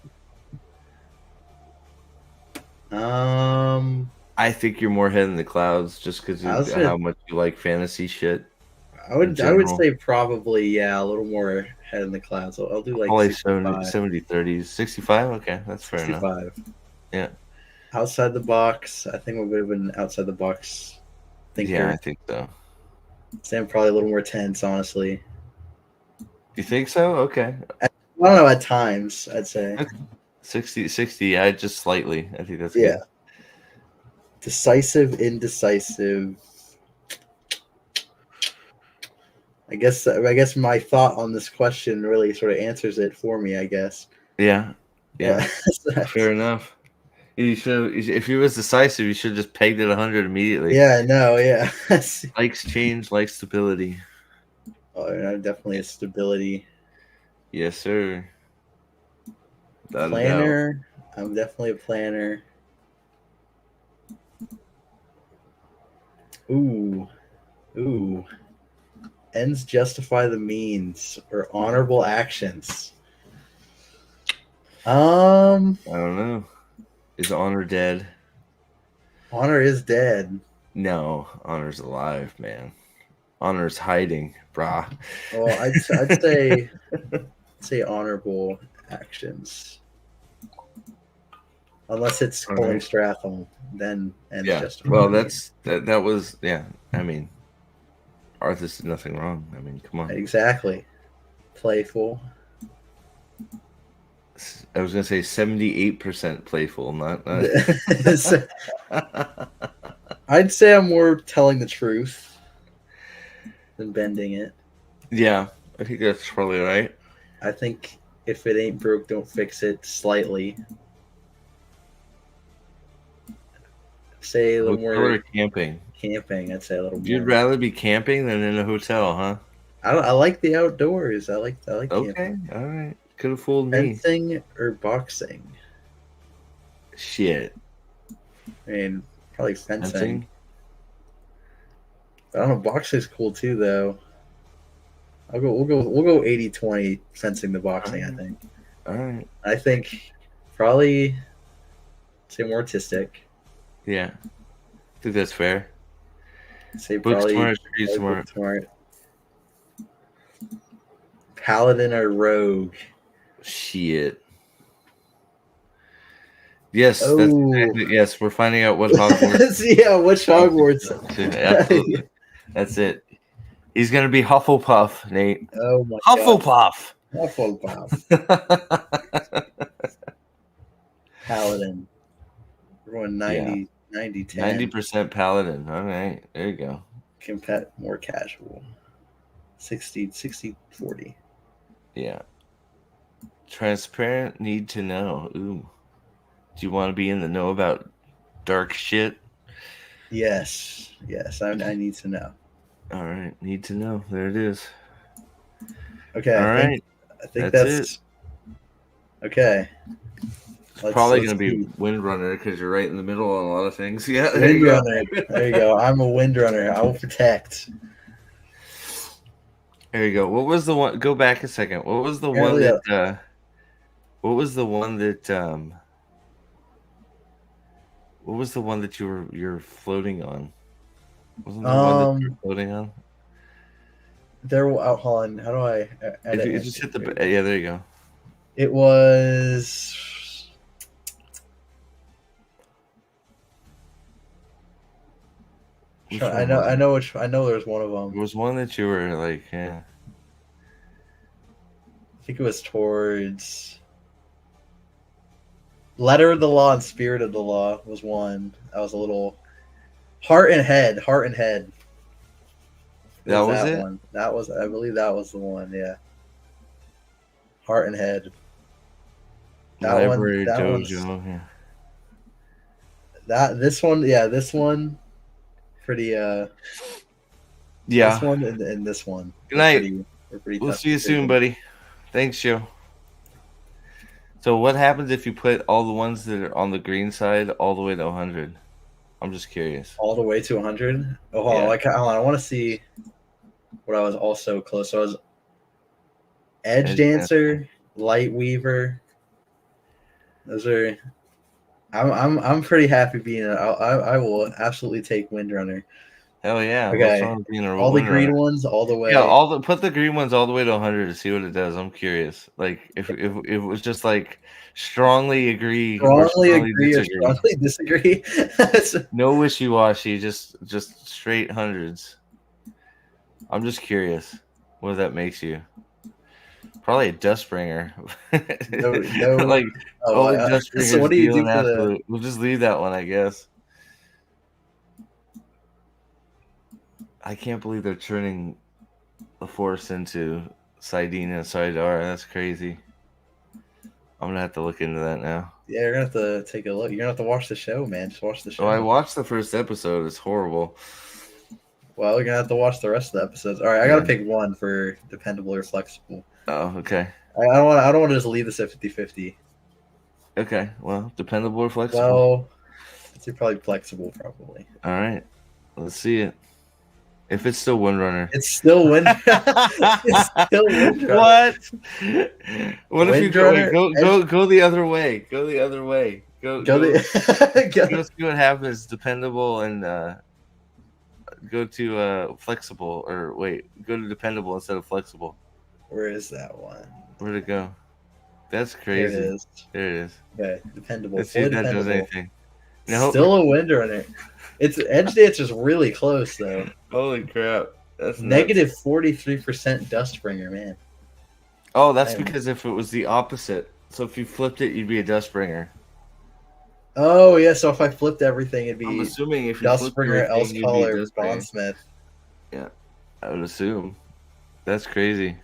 Um, I think you're more head in the clouds just because I of was how gonna. much you like fantasy shit I in would general. say probably yeah, a little more head in the clouds. I'll do like Probably 70, 65. 70 30s. 65? Okay, that's fair enough. 65. Yeah. Outside the box. I think we would have been outside the box Yeah, I thinker. think so. Sam probably a little more tense, honestly. You think so? Okay. I don't know. At times, I'd say. Okay. 60, yeah, just slightly. I think that's Yeah. good. Decisive, indecisive. I guess my thought on this question really sort of answers it for me, I guess. Yeah. Yeah. But Fair enough. You should, if he was decisive, you should have just pegged it 100 immediately. yeah, no, yeah. Likes change, likes stability. Oh, definitely a stability Yes, sir. Without a doubt. planner. I'm definitely a planner. Ooh, ooh. Ends justify the means or honorable actions. I don't know. Is honor dead? Honor is dead. No, honor's alive, man. Honor's hiding, brah. Well, I'd say honorable actions. Unless it's All calling right. Stratham, then ends Yeah. justify Well, the means. that was yeah. I mean, Arthas did nothing wrong. I mean, come on. Exactly. Playful. I was gonna say 78% playful, not. I'd say I'm more telling the truth than bending it. Yeah, I think that's probably right. I think if it ain't broke, don't fix it slightly. say a little Hotel or more camping? camping. I'd say a little You'd more. rather be camping than in a hotel, huh? I like the outdoors. I like camping. Okay, all right. Could have fooled me. Fencing or boxing? Shit. I mean, probably fencing. Fencing? I don't know. Boxing's cool too, though. We'll go 80-20 fencing to boxing. I think. All right. I think probably say more artistic. Yeah. I think that's fair. Say Book probably, smart, street probably smart. book smart. Paladin or rogue? Shit. Yes, that's Oh, exactly. Yes, we're finding out what Hogwarts. yeah. Which Hogwarts? Absolutely. That's it. He's gonna be Hufflepuff, Nate. Oh my god. Hufflepuff. Hufflepuff. Paladin. We're going Yeah. 90 10. 90% Paladin. All right, there you go. More casual. 60 40. Yeah. Transparent, need to know. Ooh. Do you want to be in the know about dark shit? Yes. I need to know. All right, need to know. There it is. Okay. All right, I think that's that's it. Okay. It's probably going to be Windrunner because you're right in the middle on a lot of things. Yeah, there Windrunner. There you go. I'm a Windrunner. I will protect. There you go. What was the one? Go back a second. What was the one that? What was the one that? What was the one that you're floating on? Wasn't the one that you were floating on? There. Hold on. How do I? If you just hit the. Yeah, there you go. It was. I know which. I know there's one of them. There was one that you were like, yeah. I think it was towards Letter of the Law and Spirit of the Law was one. That was a little Heart and Head. That was it? One. That was, I believe that was the one, yeah. Heart and Head. Library Dojo, yeah. This one pretty yeah. This one and this one. Good night. We'll see you soon, buddy. Thanks, Joe. So what happens if you put all the ones that are on the green side all the way to 100? I'm just curious. All the way to 100? Oh, hold on. Hold on. I want to see what I was also close. So I was Edge Dancer, Light Weaver. Those are. I'm pretty happy being. I will absolutely take Windrunner. Hell yeah! Okay. All the green ones, all the way. Yeah, put the green ones all the way to 100 to see what it does. I'm curious. Like if it was just like strongly agree, strongly disagree. No wishy-washy, just straight hundreds. I'm just curious what that makes you. Probably a Dustbringer. No. Like Dustbringer. So what do you do for the? We'll just leave that one, I guess. I can't believe they're turning the Force into Sidene and Sidar. That's crazy. I'm gonna have to look into that now. Yeah, you're gonna have to take a look. You're gonna have to watch the show, man. Just watch the show. Oh, I watched the first episode. It's horrible. Well, you're gonna have to watch the rest of the episodes. All right, I gotta pick one for dependable or flexible. Oh, okay. I don't want to just leave this at 50-50. Okay, well, dependable or flexible? Well, it's probably flexible, probably. All right, let's see it. If it's still Windrunner. It's still Windrunner. It's still Windrunner. What? What if you go the other way? Go the other way. Go see what happens. Dependable and go to flexible, or wait, go to dependable instead of flexible. Where is that one? Where'd it go? That's crazy. There it is. Okay, dependable. Let's see if that does anything. No. Still a Windrunner. It's Edge Dancer's really close though. Holy crap! That's negative 43% Dustbringer, man. Oh, that's because if it was the opposite. So if you flipped it, you'd be a Dustbringer. Oh yeah, so if I flipped everything, it'd be. I'm assuming if you Dustbringer, Elsecaller, Bondsmith. Yeah, I would assume. That's crazy.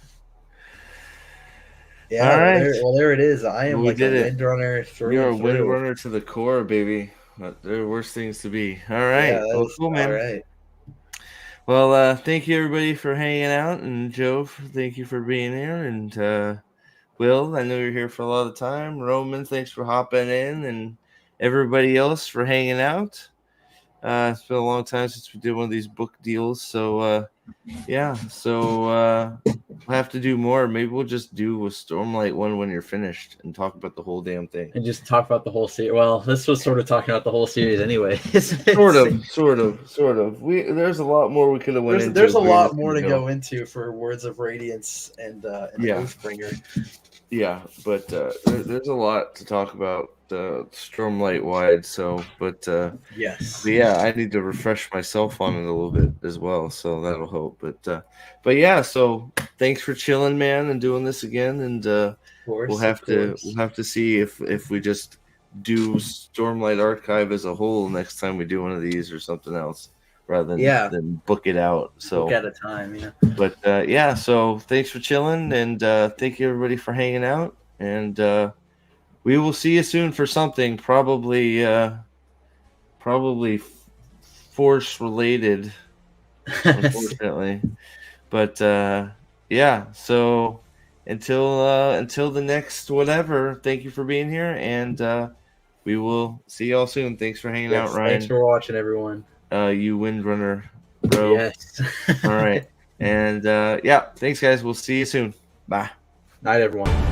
Yeah, all right. Well, there it is. I am like a Windrunner through. You're a Windrunner to the core, baby. There are worse things to be. All Yeah, right. that Well, is cool, all man. right. Well, thank you everybody for hanging out, and Joe, thank you for being here, and Will, I know you're here for a lot of time. Roman, thanks for hopping in, and everybody else for hanging out. It's been a long time since we did one of these book deals, so yeah. So we'll have to do more. Maybe we'll just do a Stormlight one when you're finished and talk about the whole damn thing. And just talk about the whole series. Well, this was sort of talking about the whole series anyway. Sort of. There's a lot more we could have went into. There's a We were lot just more gonna to go. go into for Words of Radiance and Yeah, Oathbringer. yeah, but there's a lot to talk about Stormlight wide. So, Yes, but yeah, I need to refresh myself on it a little bit as well, so that'll help. But yeah, so thanks for chilling, man, and doing this again. And of course, of we'll course. have to see if we just do Stormlight Archive as a whole next time we do one of these or something else, rather Yeah, than book it out. book So, at a time. Yeah. but yeah, so thanks for chilling, and thank you everybody for hanging out, and we will see you soon for something probably force related, unfortunately. But yeah, so until the next whatever, thank you for being here, and we will see y'all soon. Thanks for hanging out, Yes. Thanks Ryan. for watching, everyone. You windrunner, bro. Yes. All right. And yeah, thanks guys. We'll see you soon. Bye. Night, everyone.